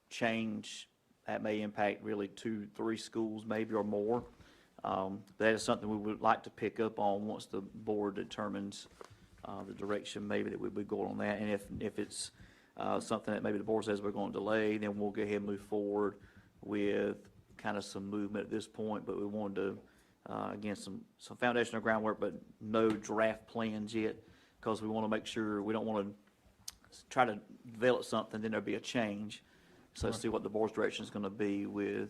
change that may impact really 2, 3 schools maybe or more. That is something we would like to pick up on once the board determines the direction maybe that we would go on that. And if it's something that maybe the board says we're going to delay, then we'll go ahead and move forward with kind of some movement at this point. But we wanted to, again, some foundational groundwork, but no draft plans yet, because we want to make sure, we don't want to try to develop something, then there'll be a change. So see what the board's direction is going to be with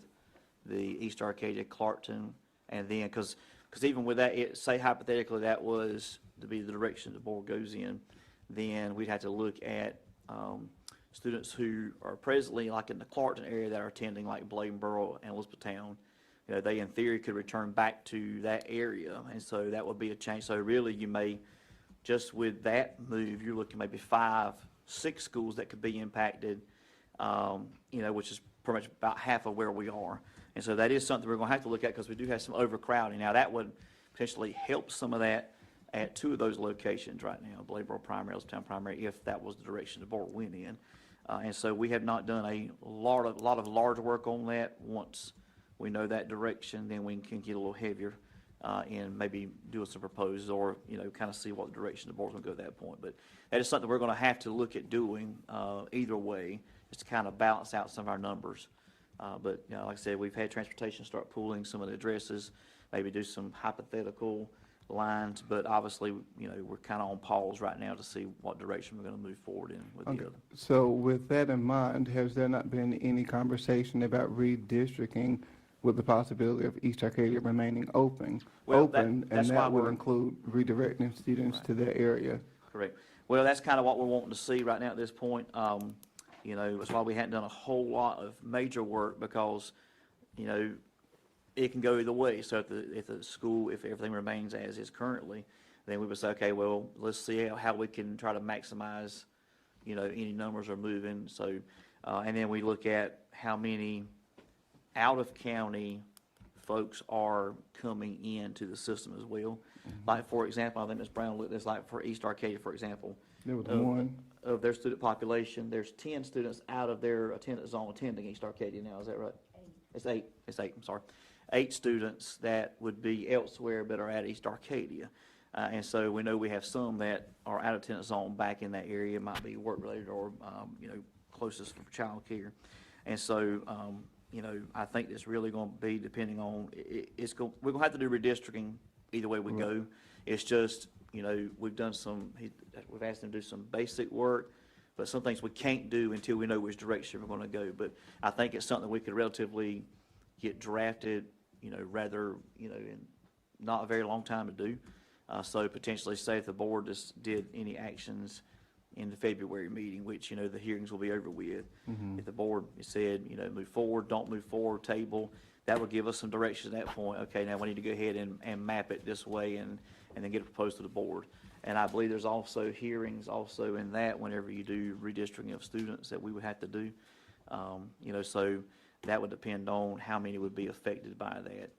the East Arcadia, Clarkton, and then, because even with that, say hypothetically that was to be the direction the board goes in, then we'd have to look at students who are presently like in the Clarkton area that are attending like Bladenboro and Elizabethtown. You know, they in theory could return back to that area, and so that would be a change. So really, you may, just with that move, you're looking maybe 5, 6 schools that could be impacted, you know, which is pretty much about half of where we are. And so that is something we're going to have to look at, because we do have some overcrowding. Now, that would potentially help some of that at 2 of those locations right now, Bladenboro Primary, Elizabethtown Primary, if that was the direction the board went in. And so we have not done a lot of large work on that. Once we know that direction, then we can get a little heavier and maybe do some proposals, or, you know, kind of see what direction the board's going to go at that point. But that is something we're going to have to look at doing either way, just to kind of balance out some of our numbers. But, you know, like I said, we've had transportation start pooling some of the addresses, maybe do some hypothetical lines, but obviously, you know, we're kind of on pause right now to see what direction we're going to move forward in with the other. So with that in mind, has there not been any conversation about redistricting with the possibility of East Arcadia remaining open? Well, And that's why that will we're- include redirecting students to that area? Correct. Well, that's kind of what we're wanting to see right now at this point. You know, that's why we hadn't done a whole lot of major work, because, you know, it can go either way. So if the school, if everything remains as is currently, then we would say, okay, well, let's see how we can try to maximize, you know, any numbers are moving. So, and then we look at how many out-of-county folks are coming into the system as well. Like, for example, I think Ms. Brown looked at this, like for East Arcadia, for example. There was one. Of their student population, there's 10 students out of their attendance zone attending East Arcadia now, is that right? It's eight, I'm sorry. 8 students that would be elsewhere but are at East Arcadia. And so we know we have some that are out of attendance zone back in that area, might be work-related or, you know, closest for child care. And so, you know, I think it's really going to be depending on, we're going to have to do redistricting either way we go. It's just, you know, we've asked them to do some basic work, but some things we can't do until we know which direction we're going to go. But I think it's something we could relatively get drafted, you know, rather, you know, in not a very long time to do. So potentially, say if the board just did any actions in the February meeting, which, you know, the hearings will be over with. If the board said, you know, move forward, don't move forward, table, that would give us some direction at that point. Okay, now we need to go ahead and map it this way and then get it proposed to the board. And I believe there's also hearings also in that whenever you do redistricting of students that we would have to do. You know, so that would depend on how many would be affected by that.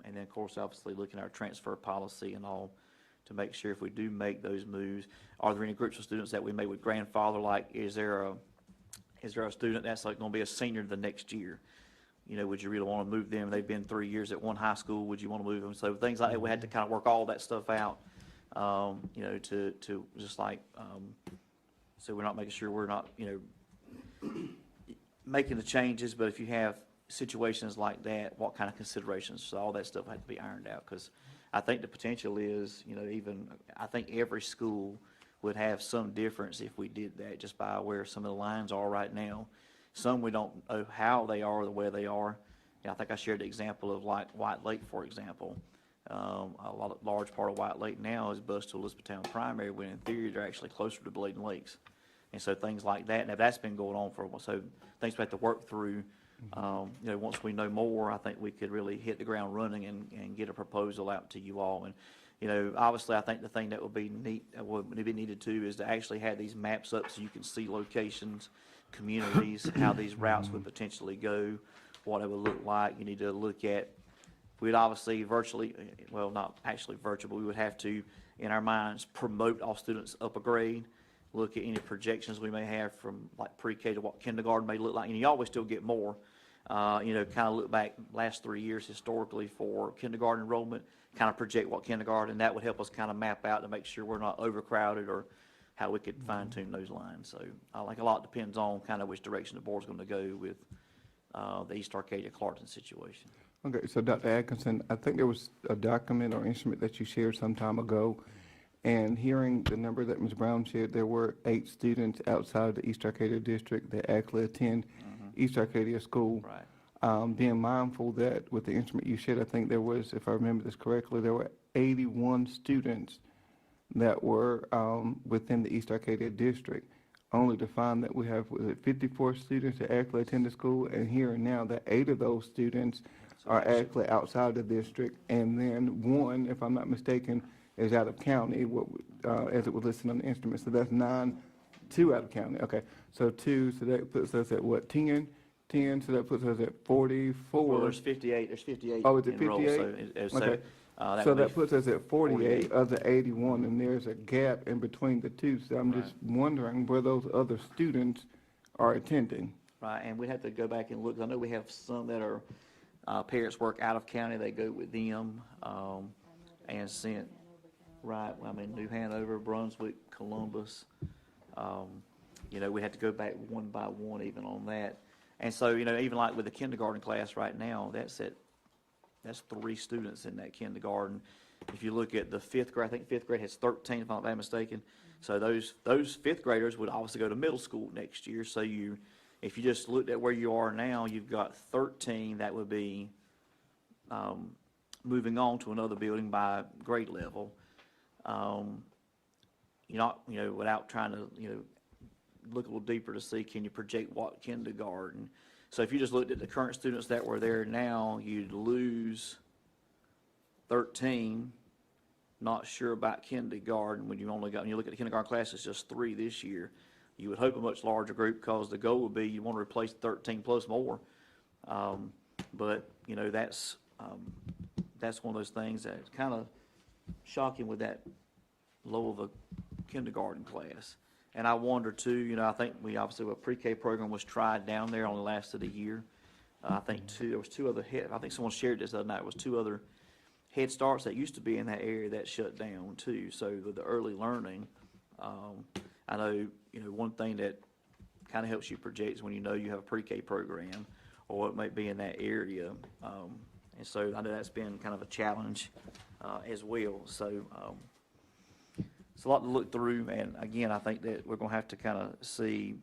And then, of course, obviously looking at our transfer policy and all to make sure if we do make those moves, are there any groups of students that we may would grandfather, like is there a student that's like going to be a senior the next year? You know, would you really want to move them? They've been 3 years at one high school. Would you want to move them? So things like that, we had to kind of work all that stuff out, you know, to just like, so we're not making sure we're not, you know, making the changes, but if you have situations like that, what kind of considerations? So all that stuff had to be ironed out, because I think the potential is, you know, even, I think every school would have some difference if we did that, just by where some of the lines are right now. Some we don't know how they are or the way they are. You know, I think I shared the example of like White Lake, for example. Large part of White Lake now is bused to Elizabethtown Primary, when in theory they're actually closer to Bladen Lakes. And so things like that, now that's been going on for a while, so things we have to work through. You know, once we know more, I think we could really hit the ground running and get a proposal out to you all. And, you know, obviously, I think the thing that would be needed too, is to actually have these maps up so you can see locations, communities, how these routes would potentially go, what it would look like. You need to look at, we'd obviously virtually, well, not actually virtual, but we would have to, in our minds, promote all students up a grade, look at any projections we may have from like pre-K to what kindergarten may look like. And you always still get more, Kind of look back last 3 years historically for kindergarten enrollment, kind of project what kindergarten, that would help us kind of map out to make sure we're not overcrowded or how we could fine tune those lines. So I think a lot depends on kind of which direction the board's going to go with the East Arcadia Clarkson situation. Okay, so Dr. Atkinson, I think there was a document or instrument that you shared some time ago, and hearing the number that Ms. Brown shared, there were 8 students outside the East Arcadia district that actually attend East Arcadia School. Right. Being mindful that with the instrument you shared, I think there was, if I remember this correctly, there were 81 students that were within the East Arcadia district, only to find that we have, was it 54 students that actually attend the school, and here and now that 8 of those students are actually outside the district, and then 1, if I'm not mistaken, is out of county, as it was listed on the instrument. So that's 9, 2 out of county. Okay, so 2, so that puts us at what, 10? 10, so that puts us at 44. Well, there's 58, Oh, is it enrolled, 58? so, Okay. that So would be that puts us at 48 48. of the 81, and there's a gap in between the two. So I'm just wondering where those other students are attending. Right, and we have to go back and look. I know we have some that are, parents work out of county, they go with them, and sent, right, New Hanover, Brunswick, Columbus. We had to go back one by one even on that. And so, even like with the kindergarten class right now, that's 3 students in that kindergarten. If you look at the 5th grade, I think 5th grade has 13, if I'm not mistaken. So those 5th graders would obviously go to middle school next year. So if you just looked at where you are now, you've got 13 that would be moving on to another building by grade level. Without trying to, look a little deeper to see, can you project what kindergarten? So if you just looked at the current students that were there now, you'd lose 13. Not sure about kindergarten when you look at the kindergarten class, it's just 3 this year. You would hope a much larger group, because the goal would be you want to replace 13 plus more. But that's one of those things that's kind of shocking with that low of a kindergarten class. And I wonder too, I think a pre-K program was tried down there on the last of the year. I think there was 2 other I think someone shared this the other night, it was 2 other Head Starts that used to be in that area that shut down too. So the early learning, I know, one thing that kind of helps you project is when you have a pre-K program or what might be in that area. And so I know that's been kind of a challenge as well. So it's a lot to look through, and again, I think that we're going to have to kind of see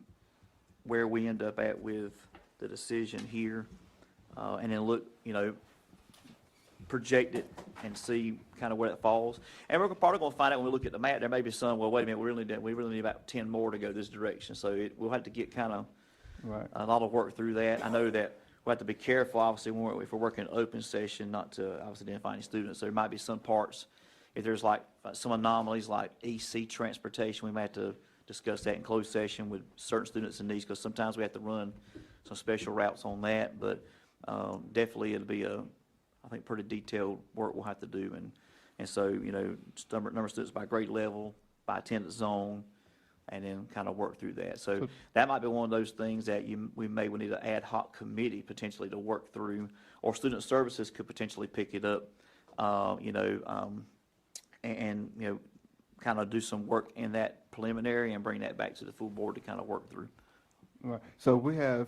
where we end up at with the decision here, and then look, project it and see kind of where it falls. And we're probably going to find out when we look at the map, there may be some, well, wait a minute, we really need about 10 more to go this direction. So we'll have to get kind of a lot of work through that. I know that we'll have to be careful, obviously, if we're working an open session, not to obviously identify any students. There might be some parts, if there's like some anomalies like EC transportation, we may have to discuss that in closed session with certain students in these, because sometimes we have to run some special routes on that. But definitely it'll be I think pretty detailed work we'll have to do. And so, number of students by grade level, by attendance zone, and then kind of work through that. So that might be one of those things that we may need an ad hoc committee potentially to work through, or student services could potentially pick it up, and kind of do some work in that preliminary and bring that back to the full board to kind of work through. Right. So we have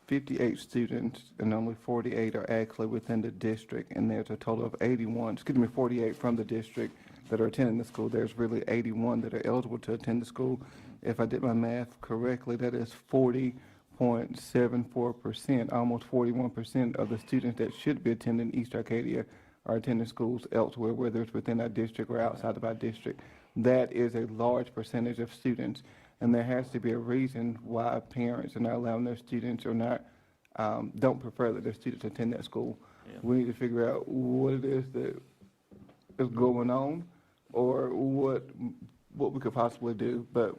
58 students, and only 48 are actually within the district, and there's a total of 48 from the district that are attending the school. There's really 81 that are eligible to attend the school. If I did my math correctly, that is 40.74%, almost 41% of the students that should be attending East Arcadia are attending schools elsewhere, whether it's within our district or outside of our district. That is a large percentage of students, and there has to be a reason why parents are not allowing their students or not, don't prefer that their students attend that school. Yeah. We need to figure out what it is that is going on, or what we could possibly do. But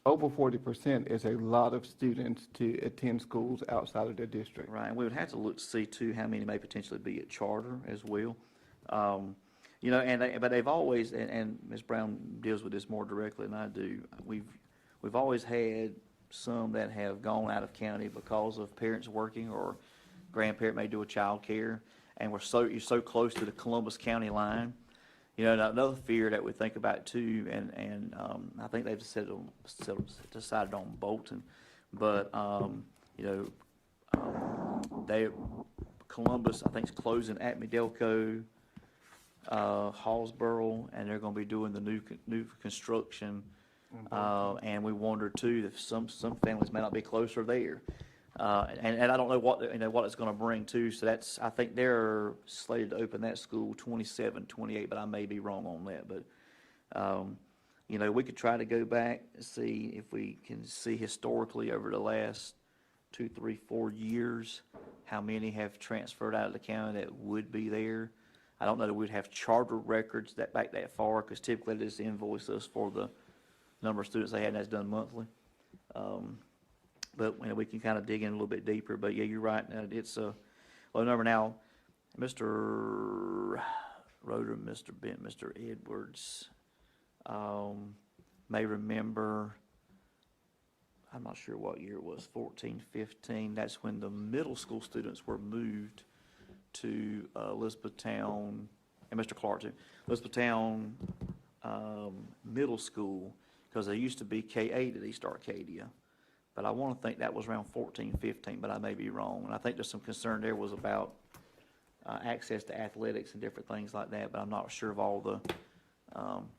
over 40% is a lot of students to attend schools outside of their district. Right, and we would have to look to see too how many may potentially be at charter as well. But they've always, and Ms. Brown deals with this more directly than I do. We've always had some that have gone out of county because of parents working or grandparent may do a child care. And you're so close to the Columbus County line. You know, another fear that we think about too, and I think they've decided on Bolton, but, you know, Columbus, I think, is closing at Delco, Hallsboro, and they're gonna be doing the new construction. And we wonder too, if some families may not be closer there. And I don't know what it's gonna bring too, so I think they're slated to open that school 27, 28, but I may be wrong on that, but, you know, we could try to go back and see if we can see historically over the last 2, 3, 4 years, how many have transferred out of the county that would be there. I don't know that we'd have charter records back that far, because typically they just invoice us for the number of students they had, and that's done monthly. But, you know, we can kind of dig in a little bit deeper, but yeah, you're right, it's a low number. Now, Mr. Roder, Mr. Bent, Mr. Edwards, may remember, I'm not sure what year it was, 14, 15, that's when the middle school students were moved to Elizabethtown, and Mr. Clark too, Elizabethtown Middle School, because there used to be K-8 at East Arcadia. But I want to think that was around 14, 15, but I may be wrong. And I think there's some concern there was about access to athletics and different things like that, but I'm not sure of all the,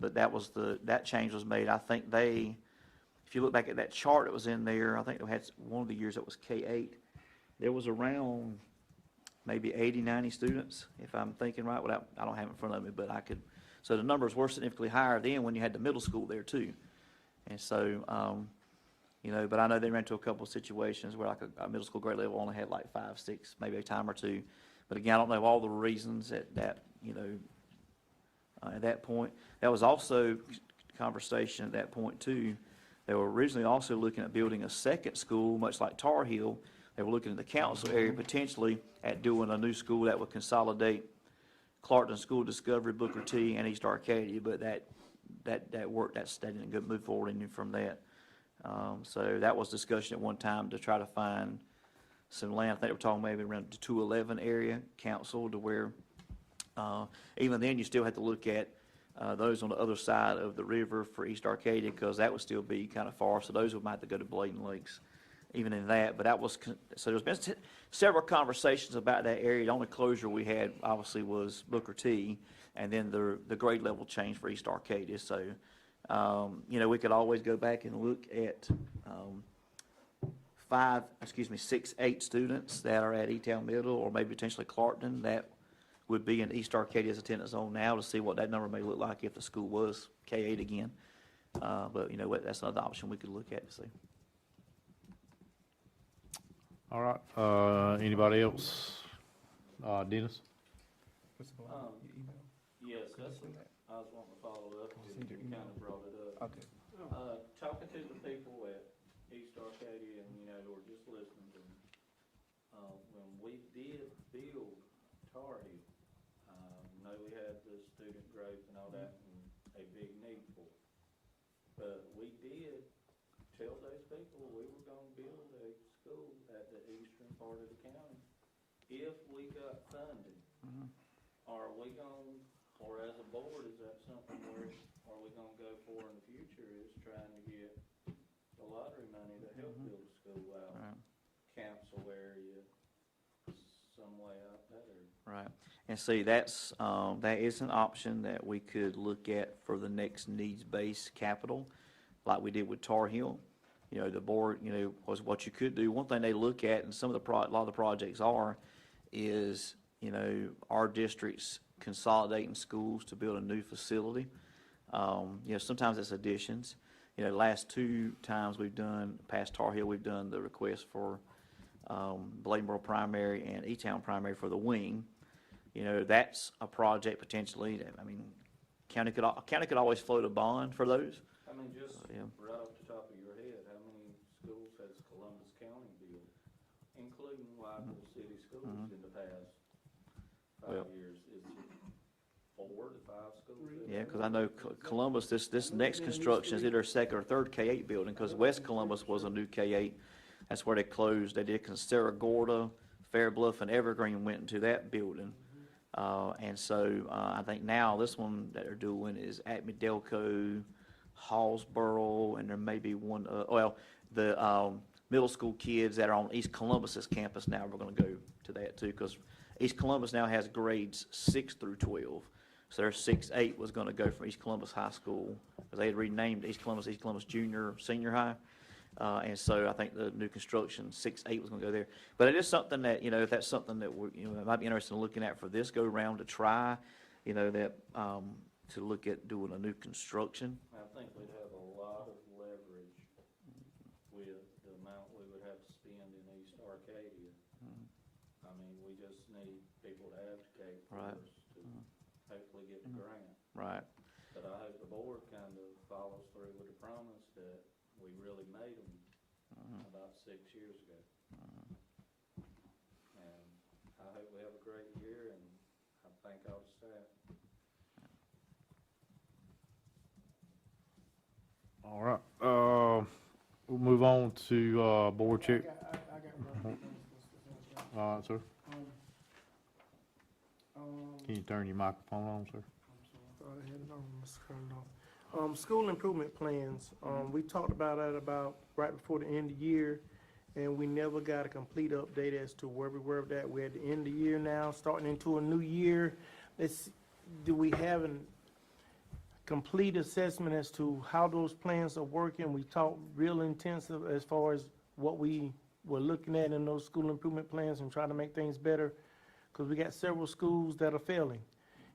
but that change was made. I think if you look back at that chart that was in there, I think they had one of the years that was K-8, there was around maybe 80, 90 students, if I'm thinking right, I don't have it in front of me, but so the numbers were significantly higher then when you had the middle school there too. And so, you know, but I know they ran into a couple of situations where like a middle school grade level only had like 5, 6, maybe a time or two. But again, I don't know all the reasons that you know, at that point. That was also conversation at that point too. They were originally also looking at building a second school, much like Tar Heel. They were looking at the council area potentially at doing a new school that would consolidate Clarkton School Discovery, Booker T, and East Arcadia, but that work, that didn't move forward any from that. So that was discussion at one time to try to find some land. I think we're talking maybe around the 211 area council, to where even then you still have to look at those on the other side of the river for East Arcadia, because that would still be kind of far. So those would might have to go to Bladen Lakes, even in that. But that was, so there's been several conversations about that area. The only closure we had obviously was Booker T, and then the grade level change for East Arcadia. So, you know, we could always go back and look at 6, 8 students that are at E-Town Middle, or maybe potentially Clarkton, that would be in East Arcadia's attendance zone now, to see what that number may look like if the school was K-8 again. But, you know, that's another option we could look at to see. All right, anybody else? Dennis? Yes, I was wanting to follow up, you kind of brought it up. Okay. Talking to the people at East Arcadia, and, you know, who were just listening to me, when we did build Tar Heel, you know, we had the student growth and all that, and a big need for it. But we did tell those people we were gonna build a school at the eastern part of the county if we got funding. Are we gonna, or as a board, is that something where are we gonna go for in the future, is trying to get the lottery money to help build a school out, Right. council area, some way out there? Right. And see, that is an option that we could look at for the next needs-based capital, like we did with Tar Heel. You know, the board, you know, was what you could do. One thing they look at, and a lot of the projects is, you know, our districts consolidating schools to build a new facility. You know, sometimes it's additions. You know, last 2 times we've done, past Tar Heel, we've done the request for Bladenboro Primary and E-Town Primary for the wing. You know, that's a project potentially that, I mean, county could always float a bond for those. I mean, just Yeah. right off the top of your head, how many schools has Columbus County built, including Whiteville City Schools in the past 5 Well- years? 4 to 5 schools. Yeah, because I know Columbus, this next construction is either a second or third K-8 building, because West Columbus was a new K-8. That's where they closed. They did, because Sarah Gorda, Fair Bluff, and Evergreen went into that building. And so I think now this one that they're doing is Acme Delco, Hallsboro, and there may be one, the middle school kids that are on East Columbus's campus now, we're going to go to that too, because East Columbus now has grades 6 through 12. So their 6-8 was going to go from East Columbus High School, because they had renamed East Columbus Junior, Senior High. And so I think the new construction, 6-8 was going to go there. But it is something that, if that's something that we're, might be interested in looking at for this go-round to try, that, to look at doing a new construction. I think we'd have a lot of leverage with the amount we would have to spend in East Arcadia. I mean, we just need people to advocate for Right. us to hopefully get the grant. Right. But I hope the board kind of follows through with the promise that we really made them about 6 years ago. And I hope we have a great year, and I thank all the staff. All right, we'll move on to, board chair. I got one. All right, sir. Can you turn your microphone on, sir? Thought I had it on, must have turned it off. School improvement plans, we talked about that about right before the end of the year, and we never got a complete update as to where we were with that. We're at the end of the year now, starting into a new year. Do we have a complete assessment as to how those plans are working? We talked real intensive as far as what we were looking at in those school improvement plans and trying to make things better, because we got several schools that are failing.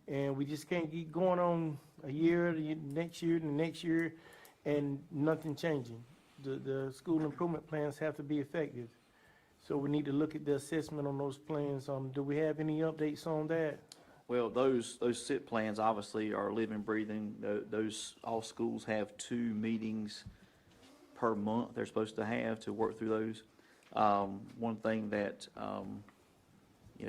And we just can't keep going on a year, the next year, and the next year, and nothing changing. The school improvement plans have to be effective. So we need to look at the assessment on those plans. Do we have any updates on that? Well, those SIP plans obviously are living, breathing. Those, all schools have 2 meetings per month they're supposed to have to work through those. One thing that,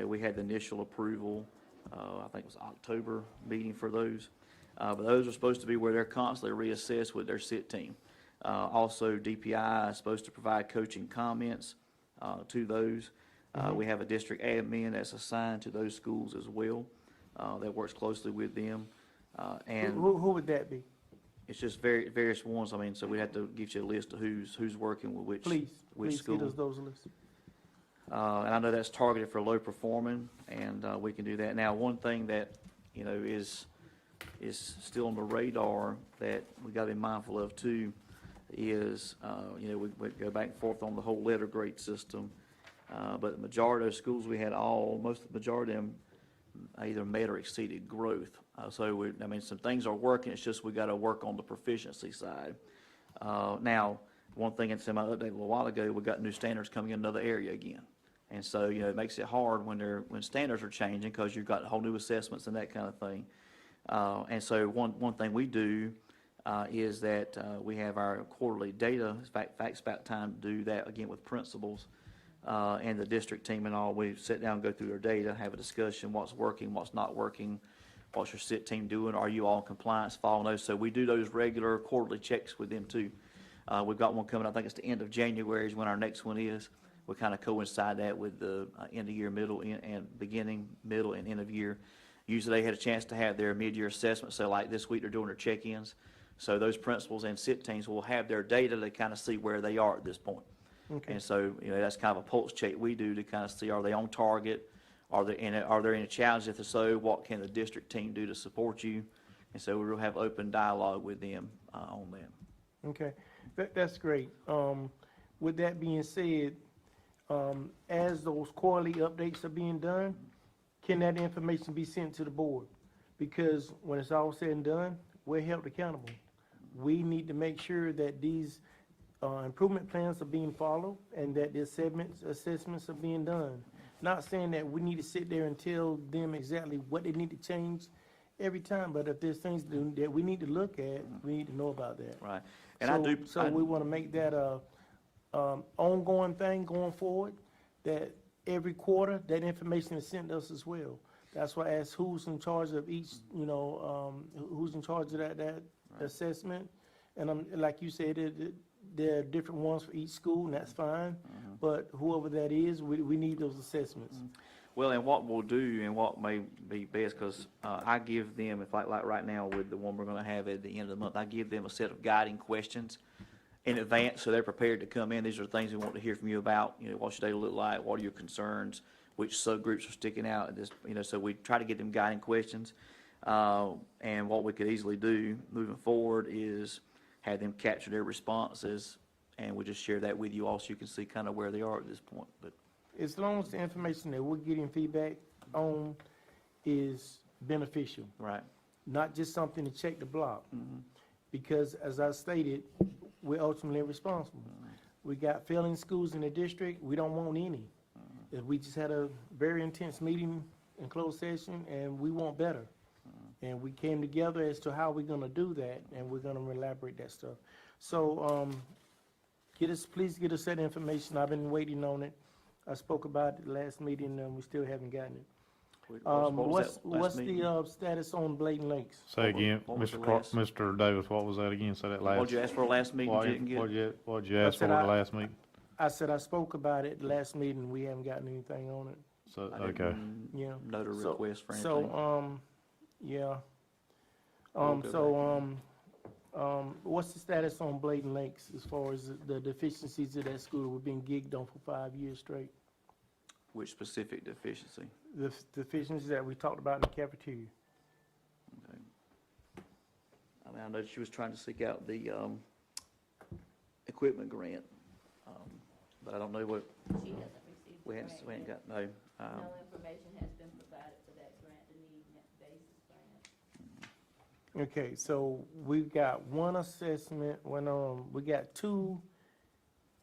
we had the initial approval, I think it was October meeting for those. But those are supposed to be where they're constantly reassessed with their SIT team. Also, DPI is supposed to provide coaching comments to those. We have a district admin that's assigned to those schools as well, that works closely with them. And Who would that be? it's just various ones. I mean, so we have to give you a list of who's working with which Please school. get us those lists. And I know that's targeted for low performing, and we can do that. Now, one thing that, is still on the radar that we got to be mindful of too is, we go back and forth on the whole letter grade system. But the majority of those schools we had most of the majority of them either met or exceeded growth. So some things are working, it's just we got to work on the proficiency side. Now, one thing in my update a little while ago, we got new standards coming in another area again. And so, it makes it hard when standards are changing, because you've got whole new assessments and that kind of thing. And so one thing we do is that we have our quarterly data. In fact, it's about time to do that again with principals and the district team and all. We sit down and go through their data, have a discussion, what's working, what's not working, what's your SIT team doing, are you all in compliance, following those. So we do those regular quarterly checks with them too. We've got one coming, I think it's the end of January is when our next one is. We kind of coincide that with the end of year, beginning, middle, and end of year. Usually they had a chance to have their mid-year assessment, so like this week they're doing their check-ins. So those principals and SIT teams will have their data to kind of see where they are at this point. Okay. And so, that's kind of a pulse check we do to kind of see, are they on target? Are there any challenges? If so, what can the district team do to support you? And so we'll have open dialogue with them on that. Okay, that's great. With that being said, as those quarterly updates are being done, can that information be sent to the board? Because when it's all said and done, we're held accountable. We need to make sure that these improvement plans are being followed and that the assessments are being done. Not saying that we need to sit there and tell them exactly what they need to change every time, but if there's things that we need to look at, we need to know about that. Right. And So we want to make that a ongoing thing going forward, that every quarter, that information is sent to us as well. That's why I asked who's in charge of each, who's in charge of that assessment. And like you said, there are different ones for each school, and that's fine. But whoever that is, we need those assessments. Well, and what we'll do and what may be best, because I give them, if like right now with the one we're going to have at the end of the month, I give them a set of guiding questions in advance, so they're prepared to come in. These are things we want to hear from you about. What's your day look like? What are your concerns? Which subgroups are sticking out at this? So we try to get them guiding questions. And what we could easily do moving forward is have them capture their responses, and we'll just share that with you all so you can see kind of where they are at this point. But As long as the information that we're getting feedback on is beneficial, right. not just something to check the block. Because as I stated, we're ultimately responsible. We got failing schools in the district, we don't want any. We just had a very intense meeting in closed session, and we want better. And we came together as to how we're gonna do that, and we're gonna elaborate that stuff. So, please get us that information. I've been waiting on it. I spoke about it last meeting, and we still haven't gotten it. What was that last What's meeting? the status on Bladen Lakes? Say again, what was the Mr. Davis, what was that again? Say that last. What'd you ask for last meeting you didn't get? What'd you ask for said at the last meeting? I said I spoke about it last meeting. We haven't gotten anything on it. So, I okay. didn't Yeah. note a So- request for anything. So, yeah. We'll go What's the status on Bladen Lakes as far as the deficiencies of that school? We've been gigged on for 5 years straight. Which specific deficiency? The deficiencies that we talked about in the cafeteria. Okay. I mean, I know she was trying to seek out the equipment grant, but I don't know what, She hasn't received the we grant haven't yet. got, no. No information has been provided for that grant, the need basis grant. Okay, so we've got one assessment, we got two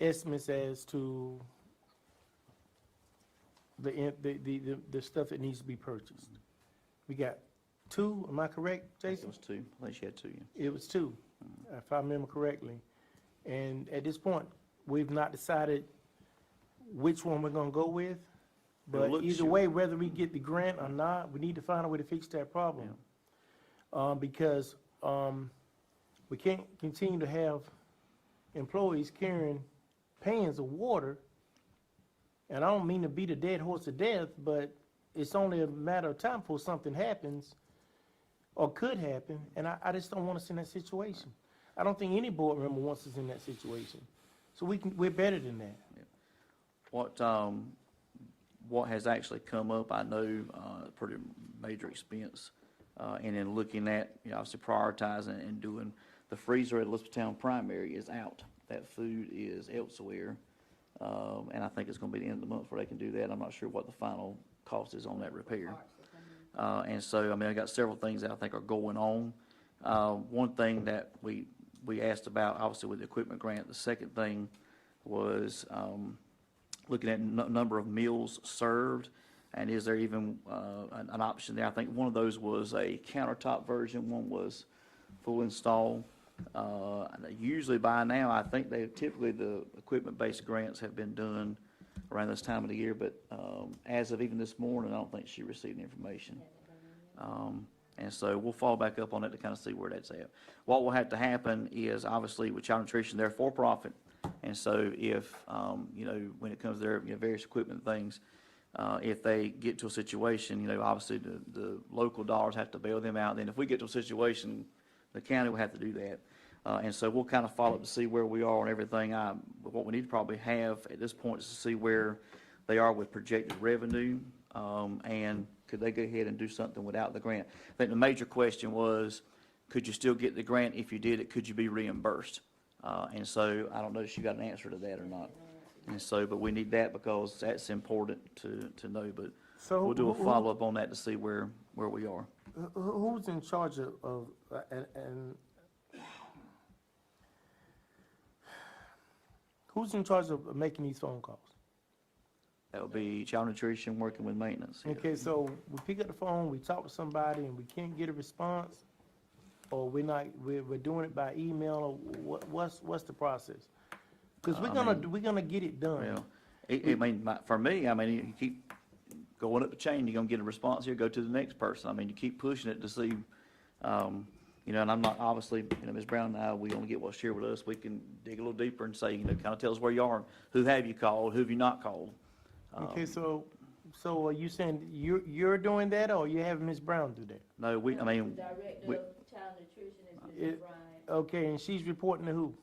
estimates as to the stuff that needs to be purchased. We got two, am I correct, I think it Jason? was two. I think she had two. It was two, if I remember correctly. And at this point, we've not decided which one we're gonna go with. But looks- either way, whether we get the grant or not, we need to find a way to fix that problem. Because we can't continue to have employees carrying pans of water. And I don't mean to beat a dead horse to death, but it's only a matter of time before something happens or could happen, and I just don't want us in that situation. I don't think any board member wants us in that situation. So we're better than that. What has actually come up, I know, pretty major expense, and then looking at, obviously prioritizing and doing, the freezer at Elizabethtown Primary is out. That food is elsewhere, and I think it's gonna be the end of the month before they can do that. I'm not sure what the final cost is on that repair. And so, I mean, I got several things that I think are going on. One thing that we asked about, obviously with the equipment grant, the second thing was, looking at number of meals served, and is there even an option there? I think one of those was a countertop version, one was full install. Usually by now, I think typically the equipment-based grants have been done around this time of the year, but as of even this morning, I don't think she received the information. And so we'll follow back up on it to kind of see where that's at. What will have to happen is, obviously, with Child Nutrition, they're for-profit. And so if, when it comes to their, various equipment things, if they get to a situation, obviously the local dollars have to bail them out. Then if we get to a situation, the county will have to do that. And so we'll kind of follow up to see where we are on everything. What we need to probably have at this point is to see where they are with projected revenue, and could they go ahead and do something without the grant? I think the major question was, could you still get the grant? If you did it, could you be reimbursed? And so I don't know if you got an answer to that or not. And so, but we need that because that's important to know. But So we'll do a who- follow-up on that to see where we are. Who's in charge of and who's in charge of making these phone calls? That would be Child Nutrition working with maintenance. yeah. Okay, so we pick up the phone, we talk to somebody, and we can't get a response, or we're doing it by email, or what's the process? Because we're gonna get it done. Well, I mean, for me, I mean, you keep going up the chain, you're gonna get a response here, go to the next person. I mean, you keep pushing it to see, you know, and I'm not, obviously, you know, Ms. Brown and I, we only get what's shared with us. We can dig a little deeper and say, you know, kind of tell us where you are, who have you called, who have you not called? Okay, so are you saying you're doing that, or you have Ms. Brown do that? No, I mean, we- Child Nutrition It- Okay, and she's reporting to who?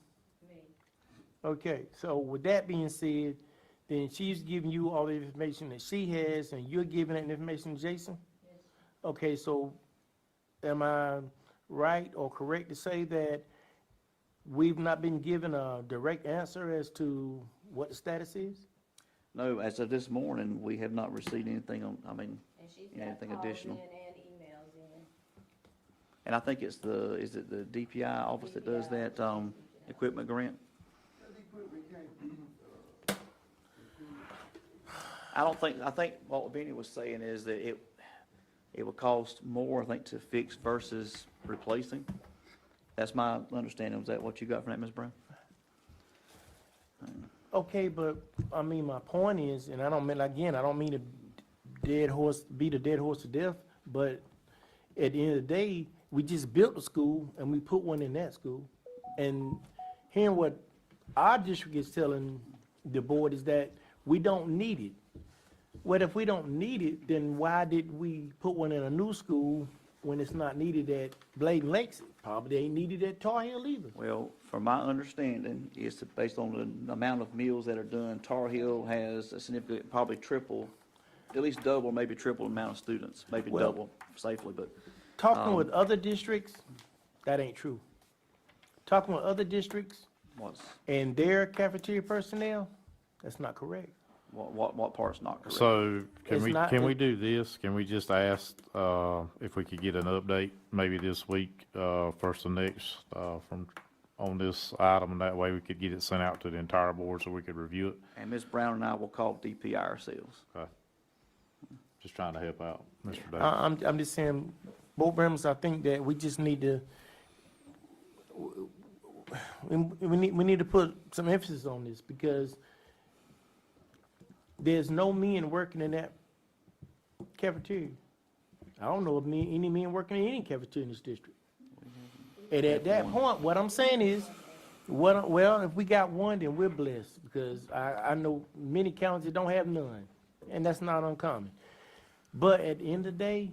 Okay, so with that being said, then she's giving you all the information that she has, and you're giving that information to Jason? Yes. Okay, so am I right or correct to say that we've not been given a direct answer as to what the status is? no, as of this morning, we have not received anything on, I mean, anything additional. and emails in. And I think it's is it the DPI office that does that, equipment grant? I think what Benny was saying is that it would cost more, I think, to fix versus replacing. That's my understanding. Was that what you got from that, Ms. Brown? Okay, but, I mean, my point is, and I don't mean to beat a dead horse to death, but at the end of the day, we just built a school and we put one in that school. And hearing what our district is telling the board is that we don't need it. Well, if we don't need it, then why did we put one in a new school when it's not needed at Bladen Lakes? Probably ain't needed at Tar Heel either. Well, from my understanding, is that based on the amount of meals that are done, Tar Heel has a significant, probably triple, at least double, maybe triple the amount of students, maybe Well- double safely, but Talking with other districts, that ain't true. Talking with other districts what's, and their cafeteria personnel, that's not correct. what part's not correct? So It's not- can we do this? Can we just ask, if we could get an update maybe this week, first or next, on this item? And that way we could get it sent out to the entire board so we could review it. And Ms. Brown and I will call DPI ourselves. Okay. Just trying to help out, Mr. Davis. I'm just saying, board members, I think that we just need to, we need to put some emphasis on this, because there's no men working in that cafeteria. I don't know of any men working in any cafeteria in this district. And at that point, what I'm saying is, well, if we got one, then we're blessed, because I know many counties that don't have none, and that's not uncommon. But at the end of the day,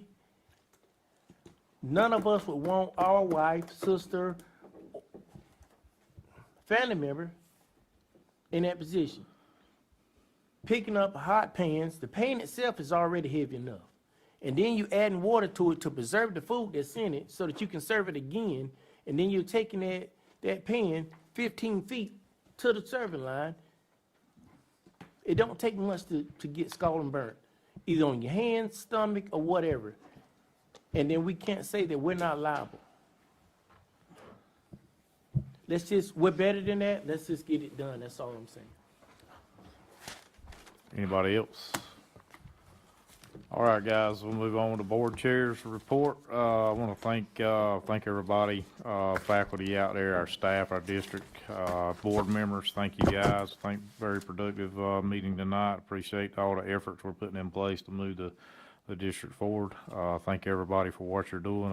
none of us would want our wife, sister, family member in that position. Picking up hot pans, the pan itself is already heavy enough. And then you adding water to it to preserve the food that's in it so that you can serve it again. And then you're taking that pan 15 feet to the serving line. It don't take much to get scalded and burnt, either on your hands, stomach, or whatever. And then we can't say that we're not liable. We're better than that. Let's just get it done. That's all I'm saying. Anybody else? All right, guys, we'll move on to board chairs report. I want to thank everybody, faculty out there, our staff, our district, board members. Thank you, guys. Very productive, meeting tonight. Appreciate all the efforts we're putting in place to move the district forward. Thank everybody for what you're doing.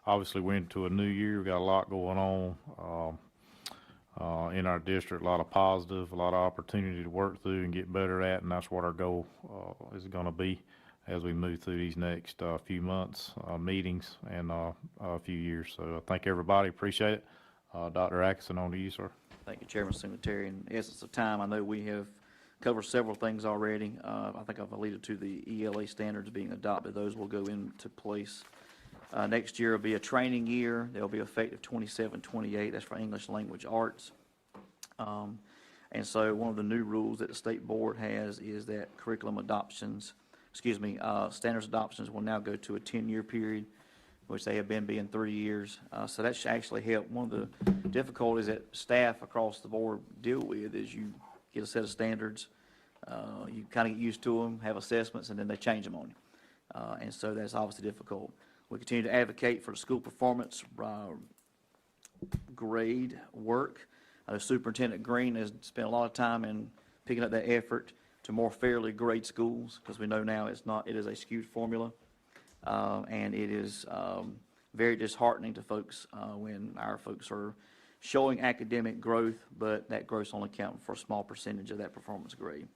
Obviously, we're into a new year. We've got a lot going on. In our district, a lot of positive, a lot of opportunity to work through and get better at, and that's what our goal is going to be as we move through these next few months, meetings, and a few years. So I thank everybody, appreciate it. Dr. Atkinson, on to you, sir. Thank you, Chairman Secretary. In the essence of time, I know we have covered several things already. I think I've alluded to the ELA standards being adopted. Those will go into place. Next year will be a training year. They'll be effective 27-28. That's for English language arts. And so one of the new rules that the state board has is that curriculum adoptions, standards adoptions will now go to a 10-year period, which they have been being 3 years. So that should actually help. One of the difficulties that staff across the board deal with is you get a set of standards, you kind of get used to them, have assessments, and then they change them on you. And so that's obviously difficult. We continue to advocate for the school performance grade work. Superintendent Green has spent a lot of time in picking up that effort. to more fairly grade schools, because we know now it is a skewed formula. And it is very disheartening to folks when our folks are showing academic growth, but that growth's only counting for a small percentage of that performance grade.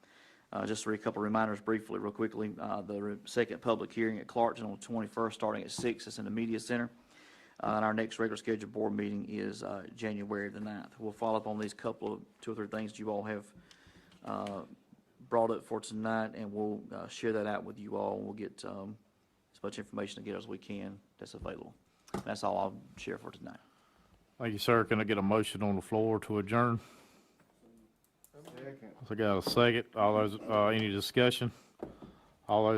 Just a couple reminders briefly, real quickly. The second public hearing at Clarkton on the 21st, starting at 6, it's in the Media Center. And our next regular scheduled board meeting is January the 9th. We'll follow up on these two or three things you all have brought up for tonight, and we'll share that out with you all. We'll get as much information to get as we can that's available. That's all I'll share for tonight. Thank you, sir. Can I get a motion on the floor to adjourn? So I got a second. All those, any discussion? All those